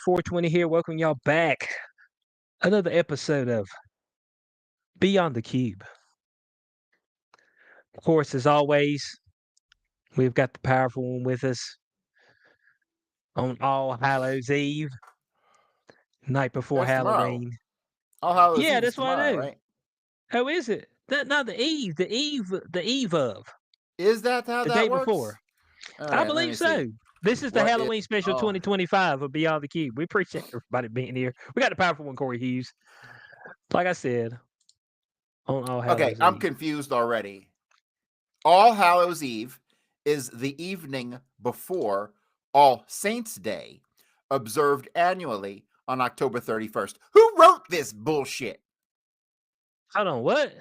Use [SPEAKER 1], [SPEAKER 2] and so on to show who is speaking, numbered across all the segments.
[SPEAKER 1] 420 here. Welcome y'all back. Another episode of Beyond the Cube. Of course, as always, we've got the powerful one with us on All Hallows Eve, night before
[SPEAKER 2] That's tomorrow.
[SPEAKER 1] Halloween.
[SPEAKER 2] All Hallows
[SPEAKER 1] Yeah,
[SPEAKER 2] Eve is
[SPEAKER 1] that's what I
[SPEAKER 2] tomorrow,
[SPEAKER 1] do.
[SPEAKER 2] right?
[SPEAKER 1] How is it? Not the eve, the eve of,
[SPEAKER 2] Is that how
[SPEAKER 1] the
[SPEAKER 2] that
[SPEAKER 1] day
[SPEAKER 2] works?
[SPEAKER 1] before.
[SPEAKER 2] All
[SPEAKER 1] I
[SPEAKER 2] right, let
[SPEAKER 1] believe
[SPEAKER 2] me see.
[SPEAKER 1] so. This is the
[SPEAKER 2] What is
[SPEAKER 1] Halloween special
[SPEAKER 2] all?
[SPEAKER 1] 2025 of Beyond the Cube. We appreciate everybody being here. We got the powerful one, Corey Hughes. Like I said, on All
[SPEAKER 2] Okay,
[SPEAKER 1] Hallows
[SPEAKER 2] I'm
[SPEAKER 1] Eve.
[SPEAKER 2] confused already. All Hallows Eve is the evening before All Saints Day, observed annually on October 31st. Who wrote this bullshit?
[SPEAKER 1] Hold on, what?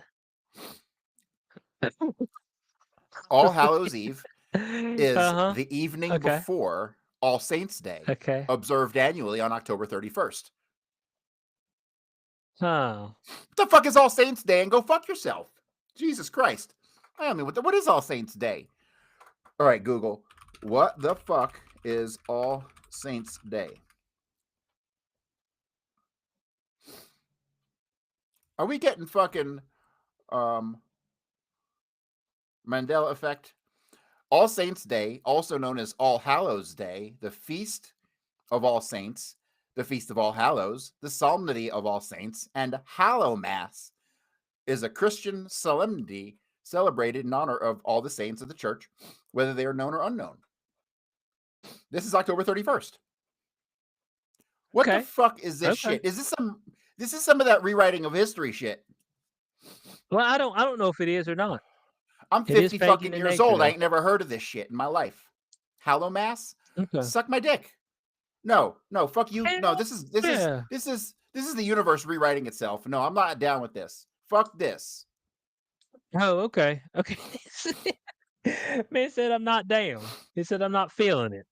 [SPEAKER 2] All Hallows Eve is
[SPEAKER 1] Uh-huh.
[SPEAKER 2] the evening
[SPEAKER 1] Okay.
[SPEAKER 2] before All Saints Day,
[SPEAKER 1] Okay.
[SPEAKER 2] observed annually on October 31st.
[SPEAKER 1] Oh.
[SPEAKER 2] What the fuck is All Saints Day? And go fuck yourself. Jesus Christ. I mean, what is All Saints Day? All right, Google. What the fuck is All Saints Day? Are we getting fucking Mandela effect? All Saints Day, also known as All Hallows Day, the Feast of All Saints, the Feast of All Hallows, the Solemnity of All Saints, and Hallow Mass is a Christian solemnity celebrated in honor of all the saints of the church, whether they are known or unknown. This is October 31st. What the
[SPEAKER 1] Okay.
[SPEAKER 2] fuck is this
[SPEAKER 1] Okay.
[SPEAKER 2] shit? Is this is some of that rewriting of history shit?
[SPEAKER 1] Well, I don't know if it is or not.
[SPEAKER 2] I'm
[SPEAKER 1] It is
[SPEAKER 2] 50
[SPEAKER 1] pagan
[SPEAKER 2] fucking
[SPEAKER 1] in
[SPEAKER 2] years
[SPEAKER 1] nature,
[SPEAKER 2] old. I
[SPEAKER 1] though.
[SPEAKER 2] ain't never heard of this shit in my life. Hallow Mass?
[SPEAKER 1] Okay.
[SPEAKER 2] Suck my dick. No, fuck you. No,
[SPEAKER 1] Hell yeah.
[SPEAKER 2] this is the universe rewriting itself. No, I'm not down with this. Fuck this.
[SPEAKER 1] Oh, okay. Okay. Man said I'm not down. He said I'm not feeling it.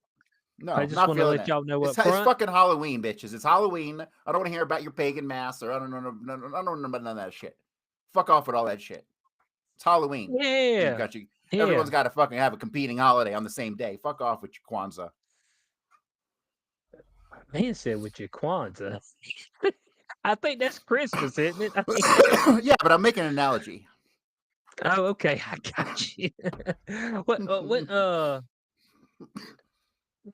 [SPEAKER 1] I
[SPEAKER 2] No,
[SPEAKER 1] just
[SPEAKER 2] not
[SPEAKER 1] want to
[SPEAKER 2] feeling
[SPEAKER 1] let
[SPEAKER 2] it.
[SPEAKER 1] y'all know up
[SPEAKER 2] It's
[SPEAKER 1] front.
[SPEAKER 2] fucking Halloween, bitches. It's Halloween. I don't want to hear about your pagan mass or I don't know about none of that shit. Fuck off with all that shit. It's Halloween.
[SPEAKER 1] Yeah.
[SPEAKER 2] Everyone's
[SPEAKER 1] Yeah.
[SPEAKER 2] got to fucking have a competing holiday on the same day. Fuck off with your Kwanzaa.
[SPEAKER 1] Man said with your Kwanzaa. I think that's Christmas, isn't it? I mean,
[SPEAKER 2] Yeah, but I'm making an analogy.
[SPEAKER 1] oh, okay. I got you.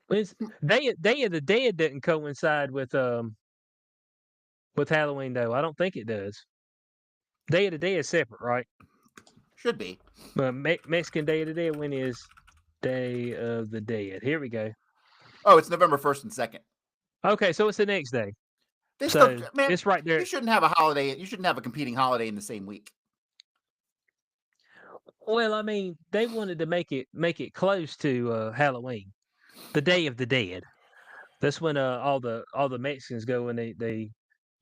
[SPEAKER 1] When's Day of the Dead didn't coincide with Halloween though. I don't think it does. Day of the Dead is separate, right?
[SPEAKER 2] Should be.
[SPEAKER 1] But Mexican Day of the Dead, when is Day of the Dead? Here we go.
[SPEAKER 2] Oh, it's November 1st and 2nd.
[SPEAKER 1] Okay, so it's the next day.
[SPEAKER 2] They still,
[SPEAKER 1] So
[SPEAKER 2] man,
[SPEAKER 1] it's right there.
[SPEAKER 2] you shouldn't have a holiday. You shouldn't have a competing holiday in the same week.
[SPEAKER 1] Well, I mean, they wanted to make it close to Halloween, the Day of the Dead. That's when all the Mexicans go and they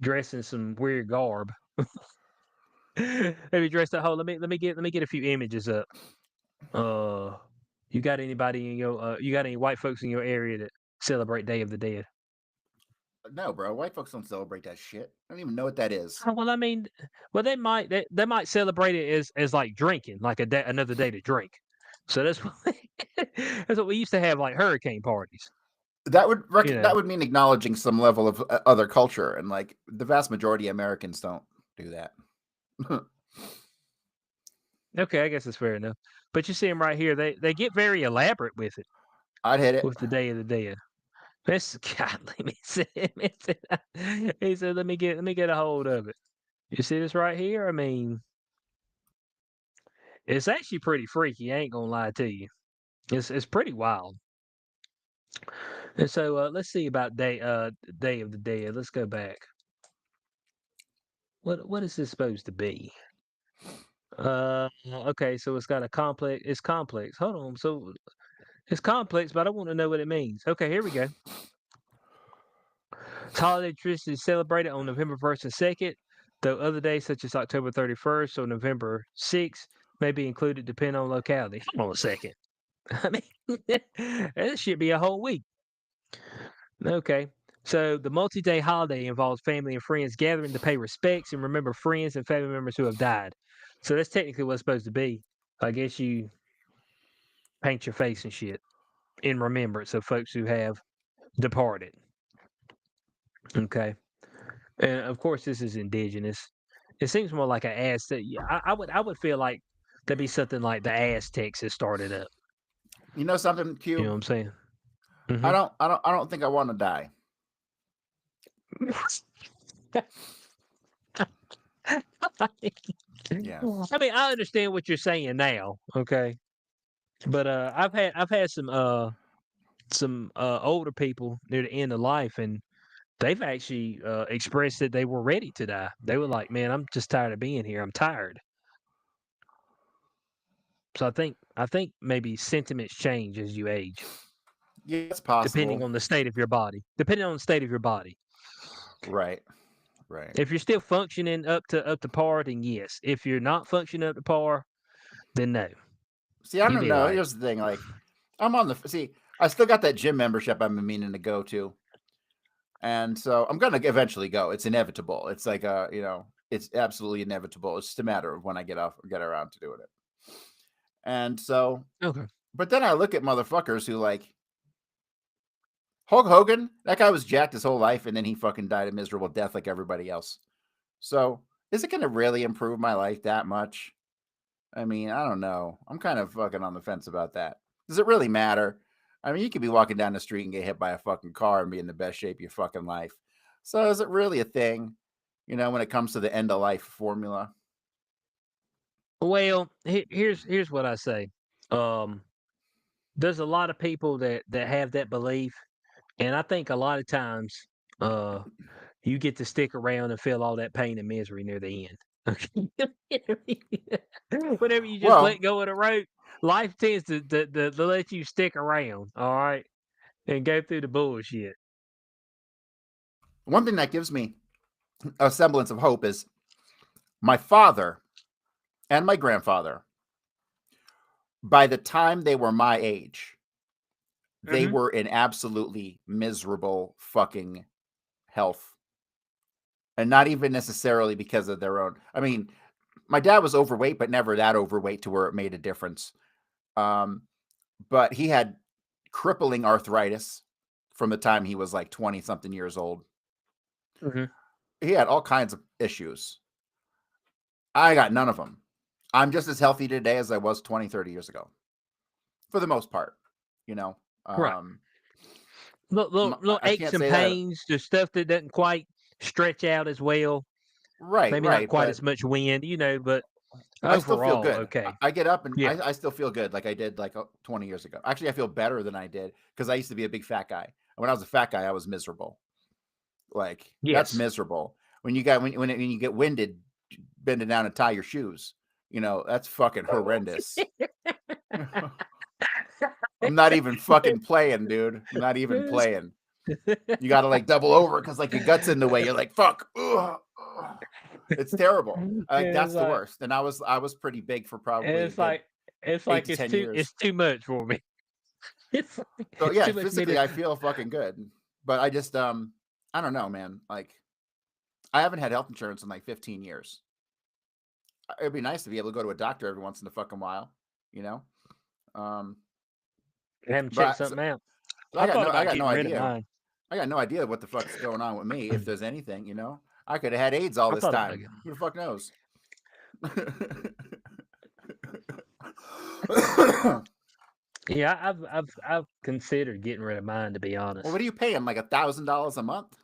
[SPEAKER 1] dress in some weird garb. They be dressed up. Hold, let me get a few images up. You got anybody in you got any white folks in your area that celebrate Day of the Dead?
[SPEAKER 2] No, bro. White folks don't celebrate that shit. I don't even know what that is.
[SPEAKER 1] Oh, well, I mean, well, they might celebrate it as like drinking, like another day to drink. So that's what that's what we used to have, like hurricane parties.
[SPEAKER 2] That would
[SPEAKER 1] You know.
[SPEAKER 2] that would mean acknowledging some level of other culture, and like the vast majority of Americans don't do that.
[SPEAKER 1] Okay, I guess it's fair enough. But you see them right here. They get very elaborate with it,
[SPEAKER 2] I'd hit it.
[SPEAKER 1] with the Day of the Dead. This God, let me see. He said, "Let me get a hold of it." You see this right here? I mean, it's actually pretty freaky. I ain't gonna lie to you. It's pretty wild. And so let's see about Day of the Dead. Let's go back. What is this supposed to be? Okay, so it's got a complex. It's complex. Hold on. So it's complex, but I want to know what it means. Okay, here we go. It's holiday tradition is celebrated on November 1st and 2nd, though other days such as October 31st or November 6th may be included depending on locality. Hold on a second. I mean, that should be a whole week. Okay. So the multi-day holiday involves family and friends gathering to pay respects and remember friends and family members who have died. So that's technically what it's supposed to be. I guess you paint your face and shit in remembrance of folks who have departed. Okay. And of course, this is indigenous. It seems more like an Aztec. Yeah, I would feel like that'd be something like the Aztecs that started up.
[SPEAKER 2] You know something,
[SPEAKER 1] You know
[SPEAKER 2] Q?
[SPEAKER 1] what I'm saying?
[SPEAKER 2] I
[SPEAKER 1] Hmm.
[SPEAKER 2] don't I don't I don't think I want to die. Yes.
[SPEAKER 1] I mean, I understand what you're saying now, okay? But I've had some older people near the end of life, and they've actually expressed that they were ready to die. They were like, "Man, I'm just tired of being here. I'm tired." So I think maybe sentiments change as you age,
[SPEAKER 2] Yeah, it's
[SPEAKER 1] depending
[SPEAKER 2] possible.
[SPEAKER 1] on the state of your body. Depending on the state of your body.
[SPEAKER 2] Right. Right.
[SPEAKER 1] If you're still functioning up to par, then yes. If you're not functioning up to par, then no.
[SPEAKER 2] See, I
[SPEAKER 1] You
[SPEAKER 2] don't
[SPEAKER 1] be
[SPEAKER 2] know.
[SPEAKER 1] right.
[SPEAKER 2] Here's the thing. Like, I'm on the see. I still got that gym membership I've been meaning to go to, and so I'm gonna eventually go. It's inevitable. It's like it's absolutely inevitable. It's just a matter of when I get around to doing it. And so,
[SPEAKER 1] Okay.
[SPEAKER 2] but then I look at motherfuckers who like Hulk Hogan. That guy was jacked his whole life, and then he fucking died a miserable death like everybody else. So, is it gonna really improve my life that much? I mean, I don't know. I'm kind of fucking on the fence about that. Does it really matter? I mean, you could be walking down the street and get hit by a fucking car and be in the best shape of your fucking life. So is it really a thing? When it comes to the end of life formula?
[SPEAKER 1] Well, here's what I say. Um, there's a lot of people that have that belief, and I think a lot of times, uh, you get to stick around and feel all that pain and misery near the end. Okay. Whenever you just
[SPEAKER 2] Well,
[SPEAKER 1] let go of the rope, life tends to let you stick around, all right, and go through the bullshit.
[SPEAKER 2] one thing that gives me a semblance of hope is my father and my grandfather, by the time they were my age, they
[SPEAKER 1] Mhm.
[SPEAKER 2] were in absolutely miserable fucking health. And not even necessarily because of their own. I mean, my dad was overweight, but never that overweight to where it made a difference. Um, but he had crippling arthritis from the time he was like 20 something years old.
[SPEAKER 1] Mhm.
[SPEAKER 2] He had all kinds of issues. I got none of them. I'm just as healthy today as I was 20, 30 years ago, for the most part. You know,
[SPEAKER 1] Right.
[SPEAKER 2] um,
[SPEAKER 1] Little
[SPEAKER 2] I
[SPEAKER 1] aches
[SPEAKER 2] can't
[SPEAKER 1] and
[SPEAKER 2] say that.
[SPEAKER 1] pains, the stuff that doesn't quite stretch out as well.
[SPEAKER 2] Right,
[SPEAKER 1] Maybe not
[SPEAKER 2] right.
[SPEAKER 1] quite
[SPEAKER 2] But
[SPEAKER 1] as much wind, but
[SPEAKER 2] I still feel
[SPEAKER 1] overall,
[SPEAKER 2] good.
[SPEAKER 1] okay.
[SPEAKER 2] I get up and
[SPEAKER 1] Yeah.
[SPEAKER 2] I still feel good like I did like 20 years ago. Actually, I feel better than I did because I used to be a big fat guy. And when I was a fat guy, I was miserable. Like that's
[SPEAKER 1] Yes.
[SPEAKER 2] miserable. When you get winded bending down to tie your shoes, that's fucking horrendous. I'm not even fucking playing, dude. I'm not even
[SPEAKER 1] Yes.
[SPEAKER 2] playing. You got to like double over because like your guts in the way. You're like fuck. Ugh, ugh. It's terrible. Like
[SPEAKER 1] It's
[SPEAKER 2] that's the
[SPEAKER 1] like
[SPEAKER 2] worst. And I was pretty big for probably a
[SPEAKER 1] it's
[SPEAKER 2] good
[SPEAKER 1] like it's
[SPEAKER 2] eight
[SPEAKER 1] like
[SPEAKER 2] to
[SPEAKER 1] it's
[SPEAKER 2] ten
[SPEAKER 1] too
[SPEAKER 2] years.
[SPEAKER 1] it's too much for me.
[SPEAKER 2] So
[SPEAKER 1] It's
[SPEAKER 2] yeah,
[SPEAKER 1] too much for me to.
[SPEAKER 2] physically I feel fucking good, but I just I don't know, man. Like I haven't had health insurance in like 15 years. It'd be nice to be able to go to a doctor every once in a fucking while, you know. Um,
[SPEAKER 1] Have 'em check
[SPEAKER 2] but so,
[SPEAKER 1] something out.
[SPEAKER 2] so
[SPEAKER 1] I
[SPEAKER 2] I got
[SPEAKER 1] thought
[SPEAKER 2] no I
[SPEAKER 1] about
[SPEAKER 2] got no
[SPEAKER 1] getting rid of
[SPEAKER 2] idea.
[SPEAKER 1] mine.
[SPEAKER 2] I got no idea what the fuck's going on with me if there's anything. I could have had AIDS all
[SPEAKER 1] I
[SPEAKER 2] this
[SPEAKER 1] thought about
[SPEAKER 2] time.
[SPEAKER 1] it.
[SPEAKER 2] Who the fuck knows?
[SPEAKER 1] Yeah, I've considered getting rid of mine, to be
[SPEAKER 2] Well,
[SPEAKER 1] honest.
[SPEAKER 2] what are you paying? Like $1,000 a month?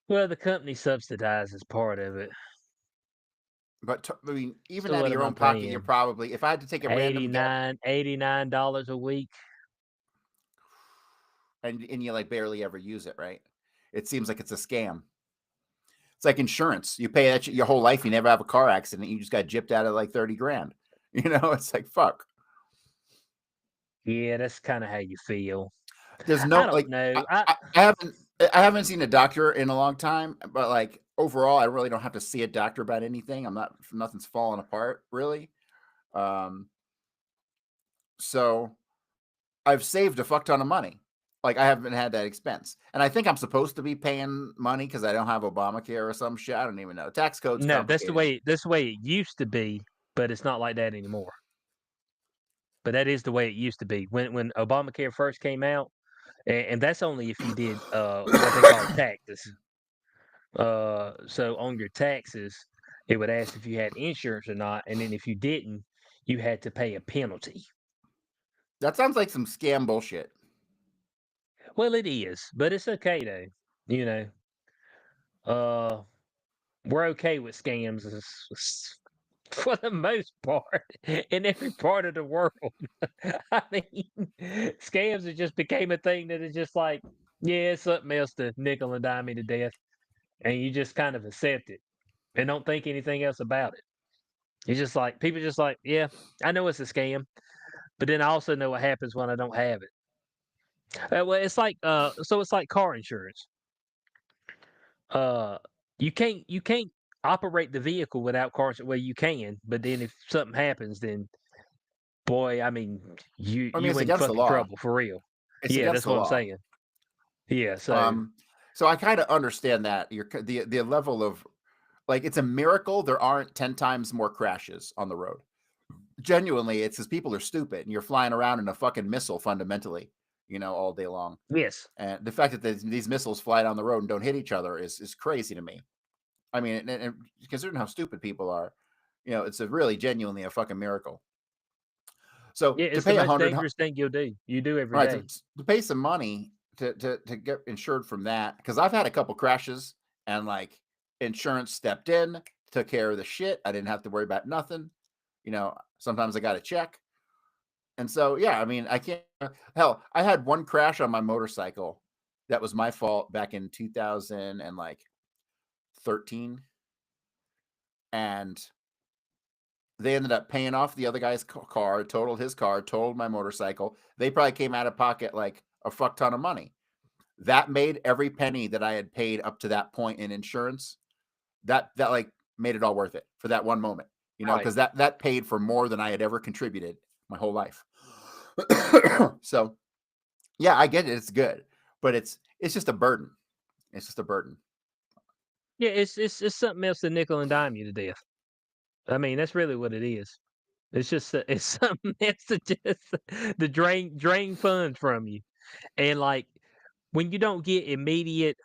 [SPEAKER 1] Well, the company subsidizes part of it.
[SPEAKER 2] But I mean, even
[SPEAKER 1] So
[SPEAKER 2] out of
[SPEAKER 1] what am
[SPEAKER 2] your
[SPEAKER 1] I
[SPEAKER 2] own pocket, you're
[SPEAKER 1] paying?
[SPEAKER 2] probably if I had to take a random guess,
[SPEAKER 1] $89 a week.
[SPEAKER 2] and you like barely ever use it, right? It seems like it's a scam. It's like insurance. You pay that your whole life, you never have a car accident, you just got gypped out of like 30 grand. It's like fuck.
[SPEAKER 1] Yeah, that's kind of how you feel.
[SPEAKER 2] There's
[SPEAKER 1] I
[SPEAKER 2] no
[SPEAKER 1] don't
[SPEAKER 2] like
[SPEAKER 1] know. I
[SPEAKER 2] I haven't seen a doctor in a long time, but like overall, I really don't have to see a doctor about anything. Nothing's falling apart really. Um, so I've saved a fuck ton of money. Like I haven't had that expense, and I think I'm supposed to be paying money because I don't have Obamacare or some shit. I don't even know. Tax code's
[SPEAKER 1] No, that's the
[SPEAKER 2] complicated.
[SPEAKER 1] way that's the way it used to be, but it's not like that anymore. But that is the way it used to be. When Obamacare first came out, and that's only if you did what they call taxes. So on your taxes, it would ask if you had insurance or not, and then if you didn't, you had to pay a penalty.
[SPEAKER 2] That sounds like some scam bullshit.
[SPEAKER 1] Well, it is, but it's okay though. You know, uh, we're okay with scams for the most part in every part of the world. I mean, scams have just became a thing that is just like, yeah, it's something else to nickel and dime me to death, and you just kind of accept it and don't think anything else about it. It's just like people just like, yeah, I know it's a scam, but then I also know what happens when I don't have it. Well, it's like so it's like car insurance. Uh, you can't operate the vehicle without car insurance. Well, you can, but then if something happens, then boy, I mean, you
[SPEAKER 2] I mean,
[SPEAKER 1] you
[SPEAKER 2] it's
[SPEAKER 1] in
[SPEAKER 2] against the
[SPEAKER 1] fucking
[SPEAKER 2] law.
[SPEAKER 1] trouble for real.
[SPEAKER 2] It's
[SPEAKER 1] Yeah,
[SPEAKER 2] against
[SPEAKER 1] that's
[SPEAKER 2] the
[SPEAKER 1] what I'm
[SPEAKER 2] law.
[SPEAKER 1] saying. Yeah, so
[SPEAKER 2] Um, so I kind of understand that the level of like it's a miracle there aren't 10 times more crashes on the road. Genuinely, it's because people are stupid and you're flying around in a fucking missile fundamentally, all day long.
[SPEAKER 1] yes,
[SPEAKER 2] And the fact that these missiles fly down the road and don't hit each other is crazy to me. I mean, and considering how stupid people are, it's a really genuinely a fucking miracle. So
[SPEAKER 1] yeah,
[SPEAKER 2] to
[SPEAKER 1] it's the
[SPEAKER 2] pay a
[SPEAKER 1] most
[SPEAKER 2] hundred,
[SPEAKER 1] dangerous thing you'll do. You do every
[SPEAKER 2] right?
[SPEAKER 1] day.
[SPEAKER 2] To pay some money to get insured from that, because I've had a couple crashes and like insurance stepped in, took care of the shit. I didn't have to worry about nothing. Sometimes I got a check. And so, yeah, I mean, I can't. Hell, I had one crash on my motorcycle that was my fault back in 2013, and they ended up paying off the other guy's car, totaled his car, totaled my motorcycle. They probably came out of pocket like a fuck ton of money. That made every penny that I had paid up to that point in insurance. That like made it all worth it for that one moment,
[SPEAKER 1] Right.
[SPEAKER 2] because that paid for more than I had ever contributed my whole life. So yeah, I get it. It's good, but it's just a burden. It's just a burden.
[SPEAKER 1] Yeah, it's something else to nickel and dime you to death. I mean, that's really what it is. It's just it's something else to just to drain funds from you. And like when you don't get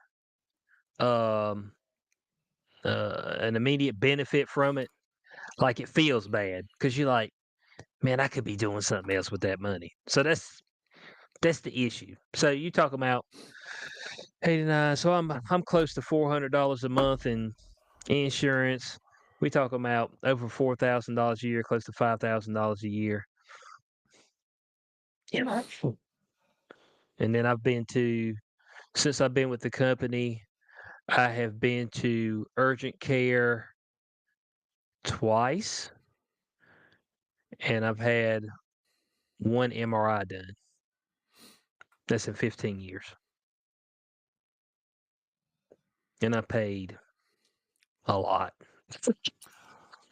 [SPEAKER 1] um an immediate benefit from it, like it feels bad because you're like, man, I could be doing something else with that money. So that's the issue. So you talk about 89. So I'm close to $400 a month in insurance. We talk about over $4,000 a year, close to $5,000 a year. You know, and then since I've been with the company, I have been to urgent care twice, and I've had one MRI done. That's in 15 years. And I paid a lot.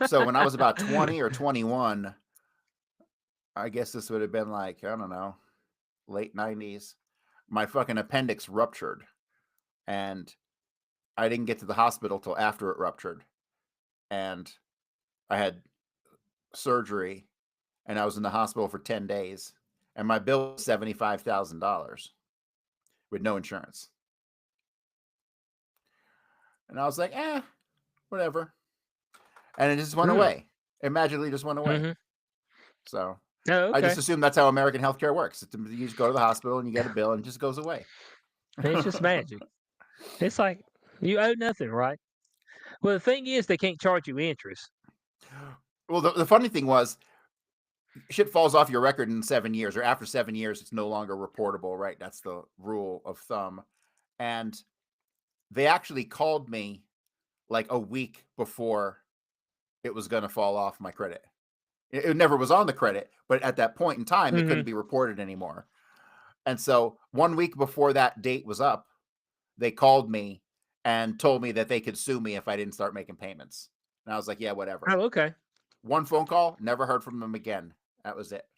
[SPEAKER 2] So when I was about 20 or 21, I guess this would have been like, I don't know, late 90s. My fucking appendix ruptured, and I didn't get to the hospital till after it ruptured. And I had surgery, and I was in the hospital for 10 days. And my bill was $75,000 with no insurance. And I was like, whatever. And it just went
[SPEAKER 1] Mm.
[SPEAKER 2] away. It magically just went away.
[SPEAKER 1] Mhm.
[SPEAKER 2] So
[SPEAKER 1] Oh,
[SPEAKER 2] I just
[SPEAKER 1] okay.
[SPEAKER 2] assume that's how American healthcare works. You just go to the hospital and you get a bill and it just goes away.
[SPEAKER 1] It's just magic. It's like you owe nothing, right? Well, the thing is, they can't charge you interest.
[SPEAKER 2] Well, the funny thing was, shit falls off your record in 7 years, or after 7 years, it's no longer reportable, right? That's the rule of thumb. And they actually called me like a week before it was going to fall off my credit. It never was on the credit, but at that point in time, it couldn't
[SPEAKER 1] Mhm.
[SPEAKER 2] be reported anymore. And so 1 week before that date was up, they called me and told me that they could sue me if I didn't start making payments. And I was like, yeah, whatever.
[SPEAKER 1] Oh, okay.
[SPEAKER 2] One phone call, never heard from them again. That was it.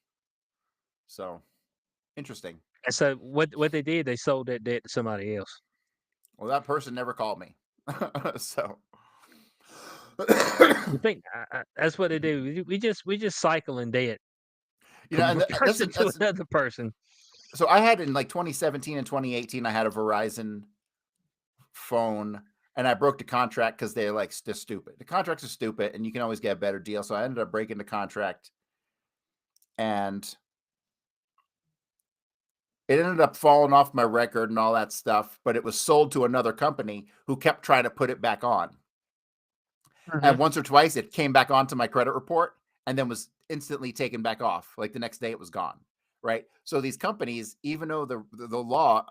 [SPEAKER 2] So interesting.
[SPEAKER 1] And so what they did, they sold that debt to somebody else.
[SPEAKER 2] Well, that person never called me. So
[SPEAKER 1] You think that's what they do? We just cycle in debt from
[SPEAKER 2] and
[SPEAKER 1] one
[SPEAKER 2] that's
[SPEAKER 1] person to
[SPEAKER 2] that's
[SPEAKER 1] another person.
[SPEAKER 2] So I had in like 2017 and 2018, I had a Verizon phone, and I broke the contract because they're like they're stupid. The contracts are stupid, and you can always get a better deal. So I ended up breaking the contract, and it ended up falling off my record and all that stuff. But it was sold to another company who kept trying to put it back on. And once or twice, it came back onto my credit report and then was instantly taken back off. Like the next day, it was gone. Right. So these companies, even though the law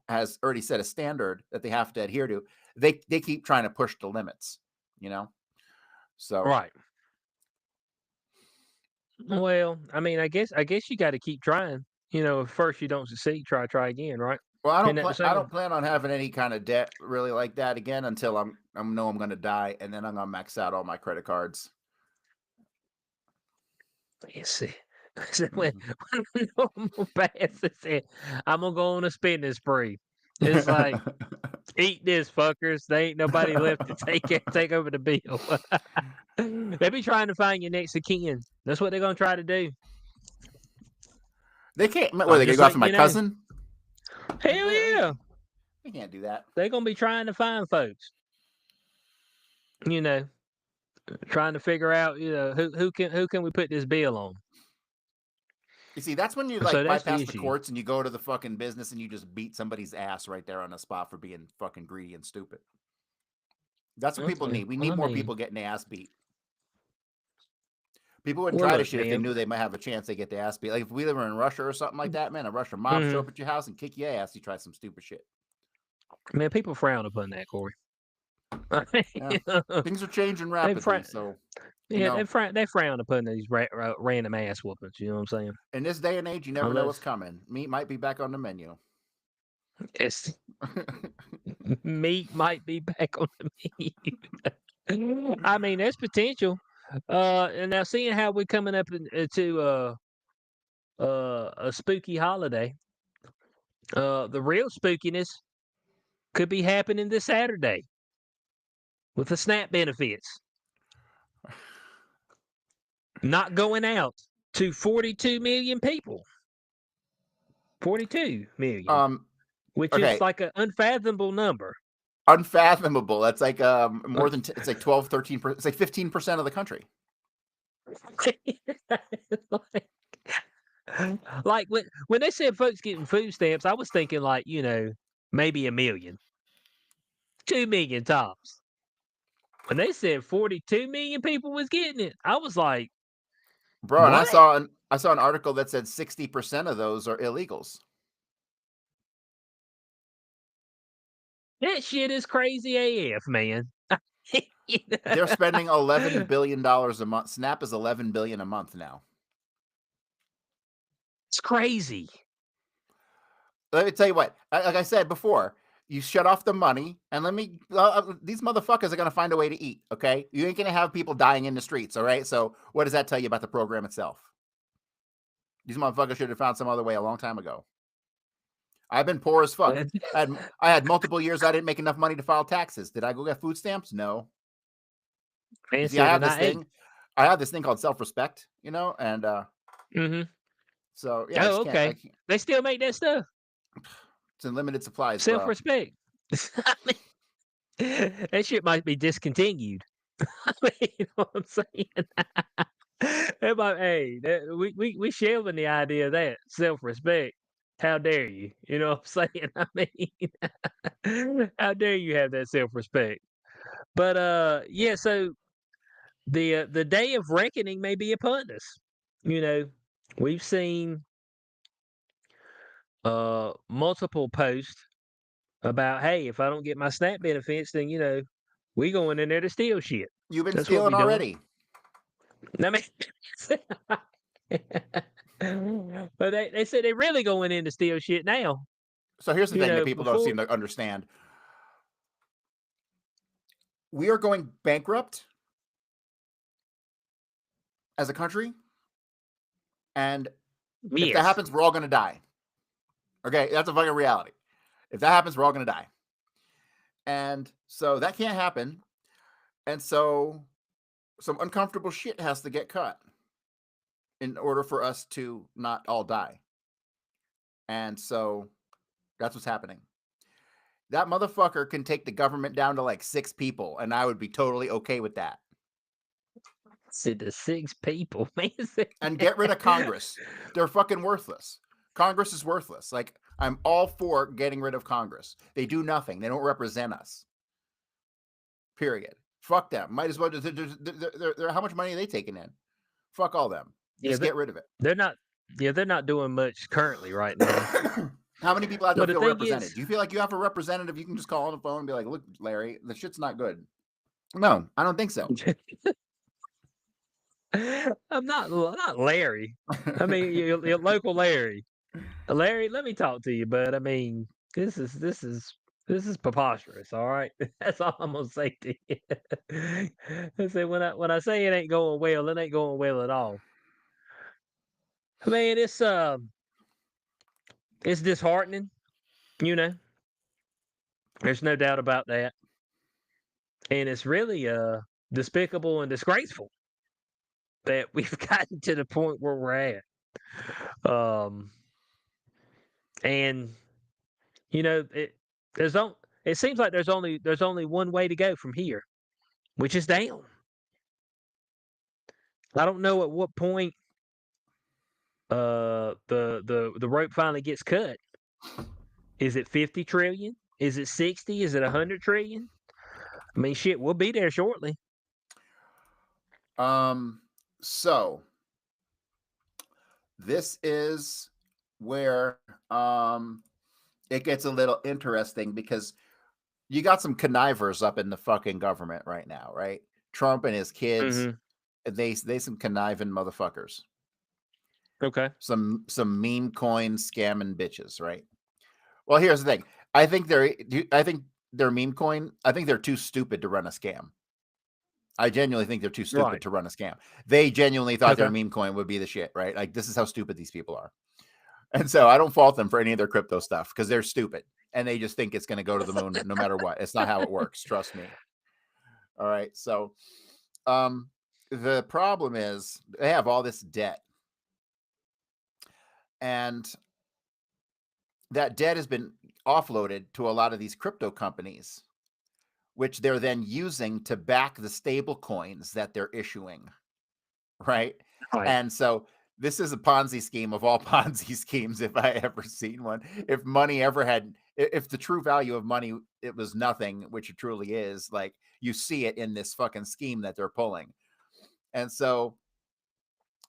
[SPEAKER 2] has already set a standard that they have to adhere to, they keep trying to push the limits. You know. So
[SPEAKER 1] Right. Well, I mean, I guess you got to keep trying. If first you don't succeed, try again, right?
[SPEAKER 2] well,
[SPEAKER 1] Isn't that the
[SPEAKER 2] I
[SPEAKER 1] saying?
[SPEAKER 2] don't plan on having any kind of debt really like that again until I know I'm going to die, and then I'm going to max out all my credit cards.
[SPEAKER 1] You see, so when
[SPEAKER 2] Mhm.
[SPEAKER 1] when normal passes it, I'm gonna go on a spending spree. It's like, eat this, fuckers. There ain't nobody left to take over the bill. They be trying to find your next of kin. That's what they're gonna try to do.
[SPEAKER 2] They can't. What are
[SPEAKER 1] I'm
[SPEAKER 2] they going to
[SPEAKER 1] just
[SPEAKER 2] go after
[SPEAKER 1] letting
[SPEAKER 2] my
[SPEAKER 1] you know.
[SPEAKER 2] cousin?
[SPEAKER 1] Hell yeah,
[SPEAKER 2] They can't do that.
[SPEAKER 1] they're gonna be trying to find folks. You know, trying to figure out, who can we put this bill on.
[SPEAKER 2] You see, that's when you
[SPEAKER 1] So
[SPEAKER 2] like
[SPEAKER 1] that's the
[SPEAKER 2] bypass the
[SPEAKER 1] issue.
[SPEAKER 2] courts and you go to the fucking business and you just beat somebody's ass right there on the spot for being fucking greedy and stupid. That's what people
[SPEAKER 1] Okay.
[SPEAKER 2] need. We
[SPEAKER 1] Well,
[SPEAKER 2] need
[SPEAKER 1] I
[SPEAKER 2] more
[SPEAKER 1] mean,
[SPEAKER 2] people getting their ass beat. People wouldn't
[SPEAKER 1] well,
[SPEAKER 2] try this
[SPEAKER 1] look,
[SPEAKER 2] shit if they
[SPEAKER 1] man.
[SPEAKER 2] knew they might have a chance they get their ass beat. Like if we were in Russia or something like that, man, a Russian mob show
[SPEAKER 1] Hmm.
[SPEAKER 2] up at your house and kick your ass, you try some stupid shit.
[SPEAKER 1] Man, people frown upon that, Corey.
[SPEAKER 2] Yeah. Things are changing
[SPEAKER 1] they
[SPEAKER 2] rapidly,
[SPEAKER 1] frown.
[SPEAKER 2] so you
[SPEAKER 1] Yeah,
[SPEAKER 2] know,
[SPEAKER 1] they frown upon these random ass whoopings. You know what I'm saying?
[SPEAKER 2] in this day and age, you never know what's
[SPEAKER 1] Unless
[SPEAKER 2] coming. Meat might be back on the menu.
[SPEAKER 1] it's meat might be back on the menu. I mean, there's potential. And now seeing how we're coming up into a spooky holiday, the real spookiness could be happening this Saturday with the SNAP benefits not going out to 42 million people. 42 million,
[SPEAKER 2] um,
[SPEAKER 1] which is
[SPEAKER 2] okay,
[SPEAKER 1] like an unfathomable number.
[SPEAKER 2] unfathomable. That's like more than it's like 12, 13%. It's like 15% of the country.
[SPEAKER 1] like, like when they said folks getting food stamps, I was thinking like, maybe a million, 2 million tops. When they said 42 million people was getting it, I was like,
[SPEAKER 2] Bro, and
[SPEAKER 1] what?
[SPEAKER 2] I saw an article that said 60% of those are illegals.
[SPEAKER 1] That shit is crazy AF, man.
[SPEAKER 2] They're spending $11 billion a month. Snap is 11 billion a month now.
[SPEAKER 1] It's crazy.
[SPEAKER 2] Let me tell you what. Like I said before, you shut off the money, and these motherfuckers are gonna find a way to eat. Okay, you ain't gonna have people dying in the streets. All right. So what does that tell you about the program itself? These motherfuckers should have found some other way a long time ago. I've been poor as fuck. I had multiple years I didn't make enough money to file taxes. Did I go get food stamps? No. You
[SPEAKER 1] Man
[SPEAKER 2] see, I
[SPEAKER 1] said,
[SPEAKER 2] have
[SPEAKER 1] and
[SPEAKER 2] this
[SPEAKER 1] I ate.
[SPEAKER 2] thing. I have this thing called self-respect, and
[SPEAKER 1] Hmm.
[SPEAKER 2] so yeah, I
[SPEAKER 1] Oh,
[SPEAKER 2] just can't. I
[SPEAKER 1] okay.
[SPEAKER 2] can't.
[SPEAKER 1] They still make that stuff.
[SPEAKER 2] It's in limited supplies,
[SPEAKER 1] Self
[SPEAKER 2] bro.
[SPEAKER 1] respect. I mean, that shit might be discontinued. I mean, you know what I'm saying? Hey, we shelving the idea of that self respect. How dare you? You know what I'm saying? I mean, how dare you have that self respect? But yeah. So the day of reckoning may be upon us. You know, we've seen multiple posts about, hey, if I don't get my SNAP benefits, then we going in there to steal shit.
[SPEAKER 2] You've been
[SPEAKER 1] That's what
[SPEAKER 2] stealing
[SPEAKER 1] we doing.
[SPEAKER 2] already.
[SPEAKER 1] I mean, but they said they really going in to steal shit now.
[SPEAKER 2] So here's the thing that people don't
[SPEAKER 1] Before.
[SPEAKER 2] seem to understand. We are going bankrupt as a country, and if that
[SPEAKER 1] Yes.
[SPEAKER 2] happens, we're all going to die. Okay, that's a fucking reality. If that happens, we're all going to die, and so that can't happen. And so some uncomfortable shit has to get cut in order for us to not all die. And so that's what's happening. That motherfucker can take the government down to like 6 people, and I would be totally okay with that.
[SPEAKER 1] Said to 6 people, man.
[SPEAKER 2] And get rid of Congress. They're fucking worthless. Congress is worthless. Like, I'm all for getting rid of Congress. They do nothing. They don't represent us. Period. Fuck them. Might as well. How much money are they taking in? Fuck all them.
[SPEAKER 1] Yeah,
[SPEAKER 2] Just get rid of it.
[SPEAKER 1] they're not. Yeah, they're not doing much currently right now.
[SPEAKER 2] How many people out there
[SPEAKER 1] But the
[SPEAKER 2] feel
[SPEAKER 1] thing
[SPEAKER 2] represented?
[SPEAKER 1] is,
[SPEAKER 2] Do you feel like you have a representative you can just call on the phone and be like, look, Larry, the shit's not good? No, I don't think so.
[SPEAKER 1] I'm not Larry. I mean, your local Larry. Larry, let me talk to you, bud. I mean, this is preposterous. All right, that's all I'm gonna say to you. I say when I say it ain't going well, it ain't going well at all. I mean, it's disheartening. You know, there's no doubt about that, and it's really despicable and disgraceful that we've gotten to the point where we're at. Um, and you know, there's on. It seems like there's only one way to go from here, which is down. I don't know at what point the rope finally gets cut. Is it 50 trillion? Is it 60? Is it 100 trillion? I mean, shit, we'll be there shortly.
[SPEAKER 2] So this is where it gets a little interesting because you got some connivers up in the fucking government right now, right? Trump and his kids,
[SPEAKER 1] Mhm.
[SPEAKER 2] they some conniving motherfuckers.
[SPEAKER 1] Okay.
[SPEAKER 2] Some meme coin scamming bitches, right? Well, here's the thing. I think they're meme coin. I think they're too stupid to run a scam. I genuinely think they're too stupid
[SPEAKER 1] Right.
[SPEAKER 2] to run a scam. They genuinely thought their
[SPEAKER 1] Okay.
[SPEAKER 2] meme coin would be the shit, right? Like, this is how stupid these people are. And so I don't fault them for any of their crypto stuff because they're stupid and they just think it's going to go to the moon no matter what. It's not how it works. Trust me. All right. So the problem is they have all this debt, and that debt has been offloaded to a lot of these crypto companies, which they're then using to back the stable coins that they're issuing. Right.
[SPEAKER 1] Right.
[SPEAKER 2] And so this is a Ponzi scheme of all Ponzi schemes, if I ever seen one. If money ever had, if the true value of money, it was nothing, which it truly is, like, you see it in this fucking scheme that they're pulling. And so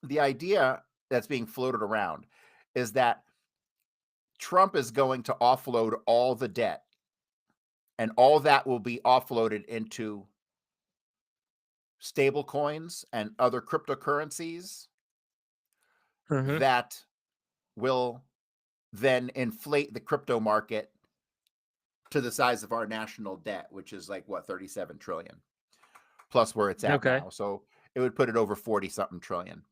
[SPEAKER 2] the idea that's being floated around is that Trump is going to offload all the debt, and all that will be offloaded into stable coins and other cryptocurrencies
[SPEAKER 1] Mhm.
[SPEAKER 2] that will then inflate the crypto market to the size of our national debt, which is like what, 37 trillion plus where it's at
[SPEAKER 1] Okay.
[SPEAKER 2] now. So it would put it over 40 something trillion,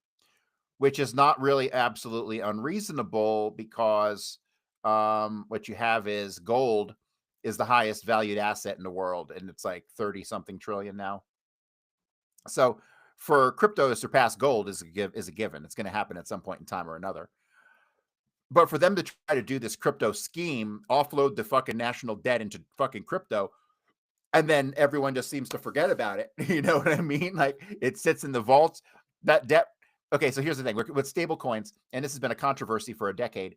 [SPEAKER 2] which is not really absolutely unreasonable because what you have is gold is the highest valued asset in the world, and it's like 30 something trillion now. So for crypto to surpass gold is a given. It's going to happen at some point in time or another. But for them to try to do this crypto scheme, offload the fucking national debt into fucking crypto, and then everyone just seems to forget about it. You know what I mean? Like, it sits in the vaults. That debt. Okay, so here's the thing with stable coins, and this has been a controversy for a decade.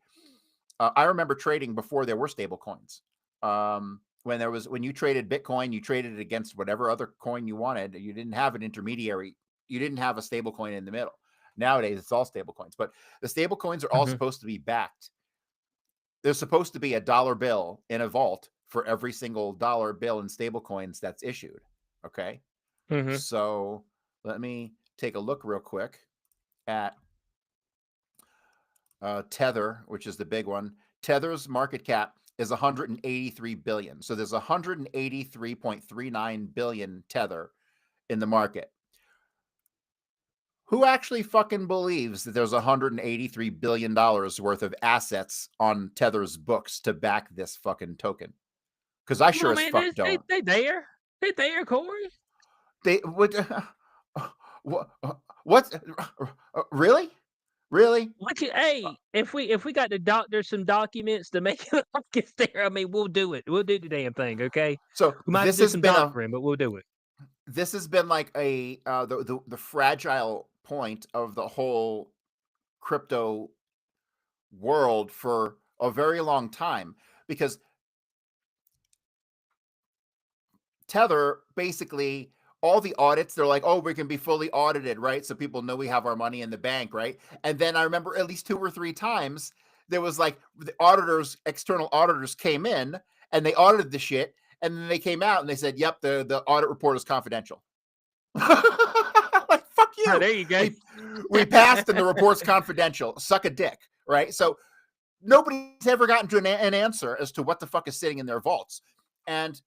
[SPEAKER 2] I remember trading before there were stable coins. When you traded Bitcoin, you traded it against whatever other coin you wanted. You didn't have an intermediary. You didn't have a stable coin in the middle. Nowadays, it's all stable coins, but the stable coins are all
[SPEAKER 1] Mhm.
[SPEAKER 2] supposed to be backed. There's supposed to be a dollar bill in a vault for every single dollar bill in stable coins that's issued. Okay.
[SPEAKER 1] Mhm.
[SPEAKER 2] So let me take a look real quick at Tether, which is the big one. Tether's market cap is 183 billion. So there's 183.39 billion Tether in the market. Who actually fucking believes that there's $183 billion worth of assets on Tether's books to back this fucking token? Because I
[SPEAKER 1] Come
[SPEAKER 2] sure
[SPEAKER 1] on,
[SPEAKER 2] as
[SPEAKER 1] man.
[SPEAKER 2] fuck
[SPEAKER 1] They
[SPEAKER 2] don't.
[SPEAKER 1] they there. They there, Corey.
[SPEAKER 2] They would. What? What? Really? Really? Uh,
[SPEAKER 1] If we got to doctor some documents to make it like it's there, I mean, we'll do it. We'll do the damn thing, okay?
[SPEAKER 2] So
[SPEAKER 1] We might have to do some doctoring, but we'll do it.
[SPEAKER 2] this has been like a the fragile point of the whole crypto world for a very long time, because Tether basically, all the audits, they're like, oh, we can be fully audited, right? So people know we have our money in the bank, right? And then I remember at least 2 or 3 times there was like the auditors, external auditors came in and they audited the shit, and then they came out and they said, yep, the audit report is confidential. Like, fuck
[SPEAKER 1] Oh,
[SPEAKER 2] you.
[SPEAKER 1] there you go.
[SPEAKER 2] We passed and the report's confidential. Suck a dick, right? So nobody's ever gotten to an answer as to what the fuck is sitting in their vaults. And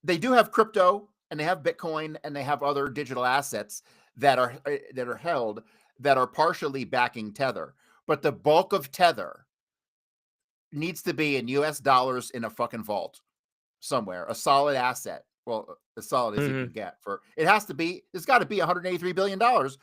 [SPEAKER 2] they do have crypto and they have Bitcoin and they have other digital assets that are held, that are partially backing Tether. But the bulk of Tether needs to be in US dollars in a fucking vault somewhere, a solid asset. Well, as solid as you can
[SPEAKER 1] Mhm.
[SPEAKER 2] get. For it has to be, it's got to be $183 billion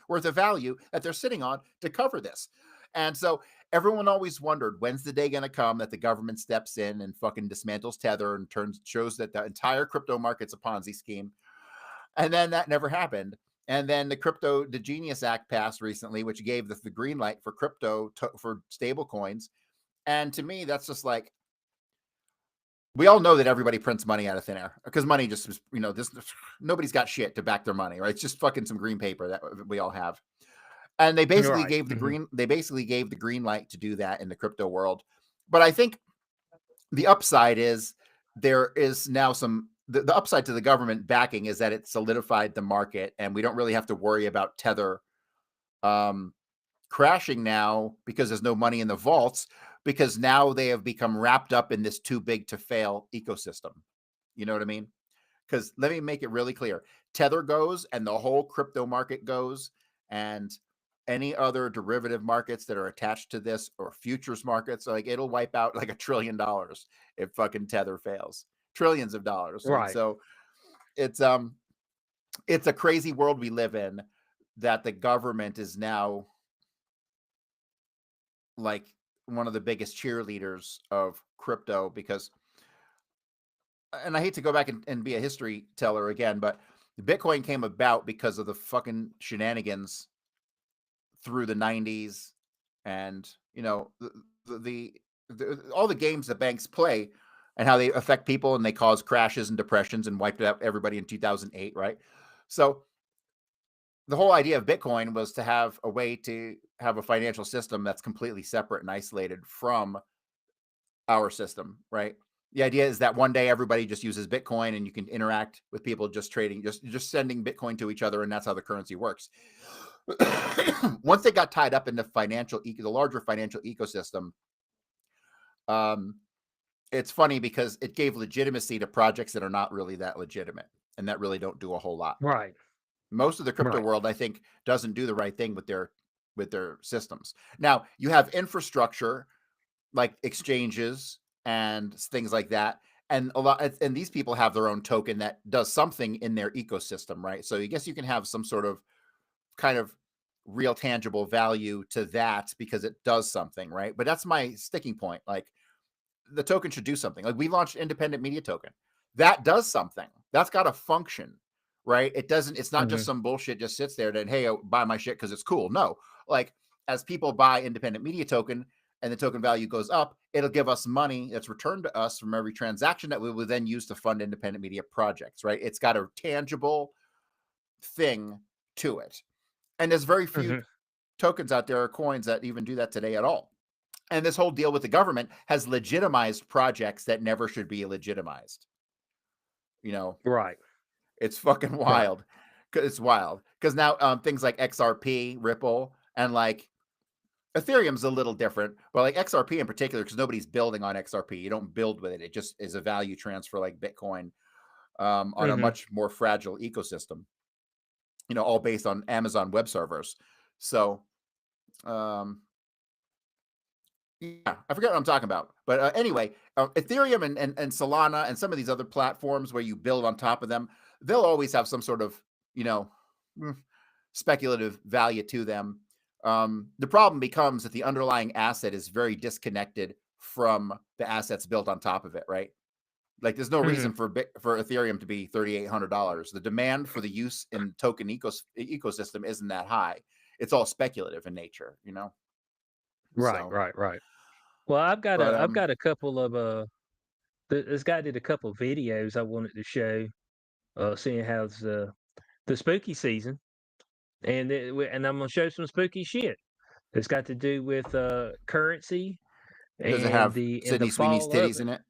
[SPEAKER 2] worth of value that they're sitting on to cover this. And so everyone always wondered, when's the day going to come that the government steps in and fucking dismantles Tether and shows that the entire crypto market's a Ponzi scheme. And then that never happened. And then the Genius Act passed recently, which gave the green light for for stable coins. And to me, that's just like, we all know that everybody prints money out of thin air, because money just, this, nobody's got shit to back their money, right? It's just fucking some green paper that we all have. And
[SPEAKER 1] Right. Mhm.
[SPEAKER 2] they basically gave the green light to do that in the crypto world. But I think the upside is, there is now the upside to the government backing is that it solidified the market, and we don't really have to worry about Tether um, crashing now because there's no money in the vaults, because now they have become wrapped up in this too big to fail ecosystem. You know what I mean? Because let me make it really clear: Tether goes, and the whole crypto market goes, and any other derivative markets that are attached to this, or futures markets, like, it'll wipe out like $1 trillion if fucking Tether fails. Trillions of dollars. And
[SPEAKER 1] Right.
[SPEAKER 2] so it's it's a crazy world we live in, that the government is now like one of the biggest cheerleaders of crypto. Because, and I hate to go back and be a history teller again, but Bitcoin came about because of the fucking shenanigans through the 90s, and the, all the games that banks play, and how they affect people, and they cause crashes and depressions and wiped out everybody in 2008, right? So the whole idea of Bitcoin was to have a way to have a financial system that's completely separate and isolated from our system, right? The idea is that one day everybody just uses Bitcoin, and you can interact with people just trading, just sending Bitcoin to each other, and that's how the currency works. Once they got tied up in the larger financial ecosystem, um, it's funny because it gave legitimacy to projects that are not really that legitimate, and that really don't do a whole lot.
[SPEAKER 1] Right.
[SPEAKER 2] Most of the crypto
[SPEAKER 1] Right.
[SPEAKER 2] world, I think, doesn't do the right thing with their systems. Now, you have infrastructure like exchanges and things like that, and and these people have their own token that does something in their ecosystem, right? So I guess you can have some sort of kind of real tangible value to that because it does something, right? But that's my sticking point. Like, the token should do something. Like, we launched independent media token. That does something. That's got a function, right? It's not just
[SPEAKER 1] Mhm.
[SPEAKER 2] some bullshit just sits there and, hey, buy my shit because it's cool. No. Like, as people buy independent media token and the token value goes up, it'll give us money that's returned to us from every transaction that we will then use to fund independent media projects, right? It's got a tangible thing to it. And there's very few
[SPEAKER 1] Mhm.
[SPEAKER 2] tokens out there, or coins, that even do that today at all. And this whole deal with the government has legitimized projects that never should be legitimized. You know,
[SPEAKER 1] Right.
[SPEAKER 2] it's fucking
[SPEAKER 1] Right.
[SPEAKER 2] wild. It's wild because now things like XRP, Ripple, and like Ethereum's a little different, but like XRP in particular, because nobody's building on XRP. You don't build with it; it just is a value transfer like Bitcoin, on a
[SPEAKER 1] Mhm.
[SPEAKER 2] much more fragile ecosystem. All based on Amazon web servers. So, um, yeah, I forget what I'm talking about. But anyway, Ethereum and Solana and some of these other platforms where you build on top of them, they'll always have some sort of, you know, mm, speculative value to them. The problem becomes that the underlying asset is very disconnected from the assets built on top of it, right? Like, there's no
[SPEAKER 1] Mhm.
[SPEAKER 2] reason for Ethereum to be $3,800. The demand for the use in token ecosystem isn't that high. It's all speculative in nature, you know.
[SPEAKER 1] Right,
[SPEAKER 2] So,
[SPEAKER 1] right, right. Well, I've got
[SPEAKER 2] but
[SPEAKER 1] a I've got a couple of this guy did a couple videos I wanted to show, seeing how the spooky season, and I'm gonna show some spooky shit. It's got to do with currency
[SPEAKER 2] does it
[SPEAKER 1] and
[SPEAKER 2] have
[SPEAKER 1] the
[SPEAKER 2] Sydney Sweeney's
[SPEAKER 1] fall of
[SPEAKER 2] titties
[SPEAKER 1] it.
[SPEAKER 2] in it?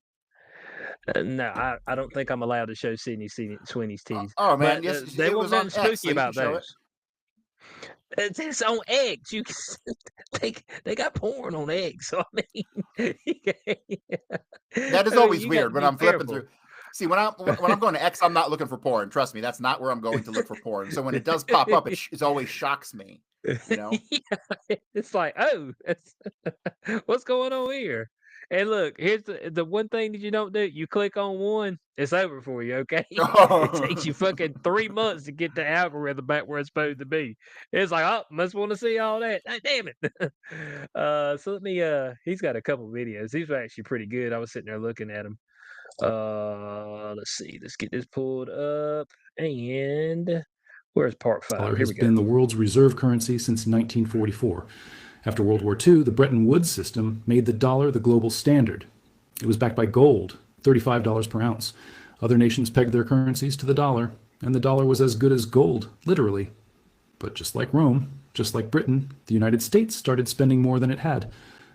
[SPEAKER 1] No, I don't think I'm allowed to show Sweeney's titties,
[SPEAKER 2] Oh man,
[SPEAKER 1] but
[SPEAKER 2] yes,
[SPEAKER 1] there
[SPEAKER 2] it
[SPEAKER 1] wasn't
[SPEAKER 2] was
[SPEAKER 1] nothing
[SPEAKER 2] on X, so
[SPEAKER 1] spooky
[SPEAKER 2] you
[SPEAKER 1] about
[SPEAKER 2] should show it.
[SPEAKER 1] those. It's on eggs. You can, they they got porn on eggs. So I mean,
[SPEAKER 2] That is
[SPEAKER 1] I mean,
[SPEAKER 2] always
[SPEAKER 1] you got to
[SPEAKER 2] weird when
[SPEAKER 1] be
[SPEAKER 2] I'm flipping
[SPEAKER 1] careful.
[SPEAKER 2] through. See, when I'm going to X, I'm not looking for porn. Trust me, that's not where I'm going to look for porn. So when it does pop up, it always shocks me. You know.
[SPEAKER 1] Yeah, it's like, oh, what's going on here? And look, here's the one thing that you don't do. You click on one, it's over for you, okay? It takes you fucking 3 months to get the algorithm back where it's supposed to be. It's like, oh, must want to see all that. Ah, damn it. So let me he's got a couple videos. These are actually pretty good. I was sitting there looking at them. Let's see. Let's get this pulled up. And where's part 5?
[SPEAKER 3] Dollar
[SPEAKER 1] Here
[SPEAKER 3] has
[SPEAKER 1] we go.
[SPEAKER 3] been the world's reserve currency since 1944. After World War II, the Bretton Woods system made the dollar the global standard. It was backed by gold, $35 per ounce. Other nations pegged their currencies to the dollar, and the dollar was as good as gold, literally. But just like Rome, just like Britain, the United States started spending more than it had.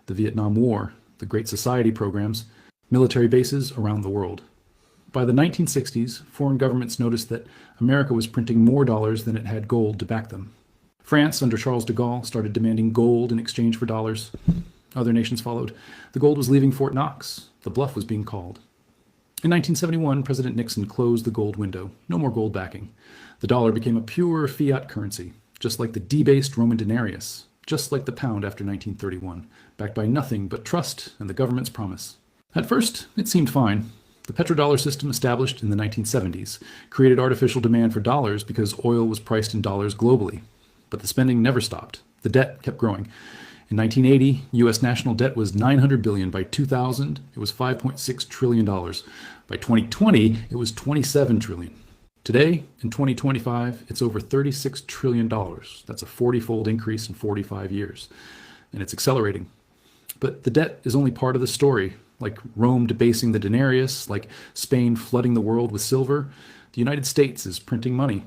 [SPEAKER 3] The Vietnam War, the Great Society programs, military bases around the world. By the 1960s, foreign governments noticed that America was printing more dollars than it had gold to back them. France, under Charles de Gaulle, started demanding gold in exchange for dollars. Other nations followed. The gold was leaving Fort Knox. The bluff was being called. In 1971, President Nixon closed the gold window. No more gold backing. The dollar became a pure fiat currency, just like the debased Roman denarius, just like the pound after 1931, backed by nothing but trust and the government's promise. At first, it seemed fine. The petrodollar system, established in the 1970s, created artificial demand for dollars because oil was priced in dollars globally. But the spending never stopped. The debt kept growing. In 1980, U.S. national debt was $900 billion. By 2000, it was $5.6 trillion. By 2020, it was $27 trillion. Today, in 2025, it's over $36 trillion. That's a 40-fold increase in 45 years. And it's accelerating. But the debt is only part of the story. Like Rome debasing the denarius, like Spain flooding the world with silver, the United States is printing money.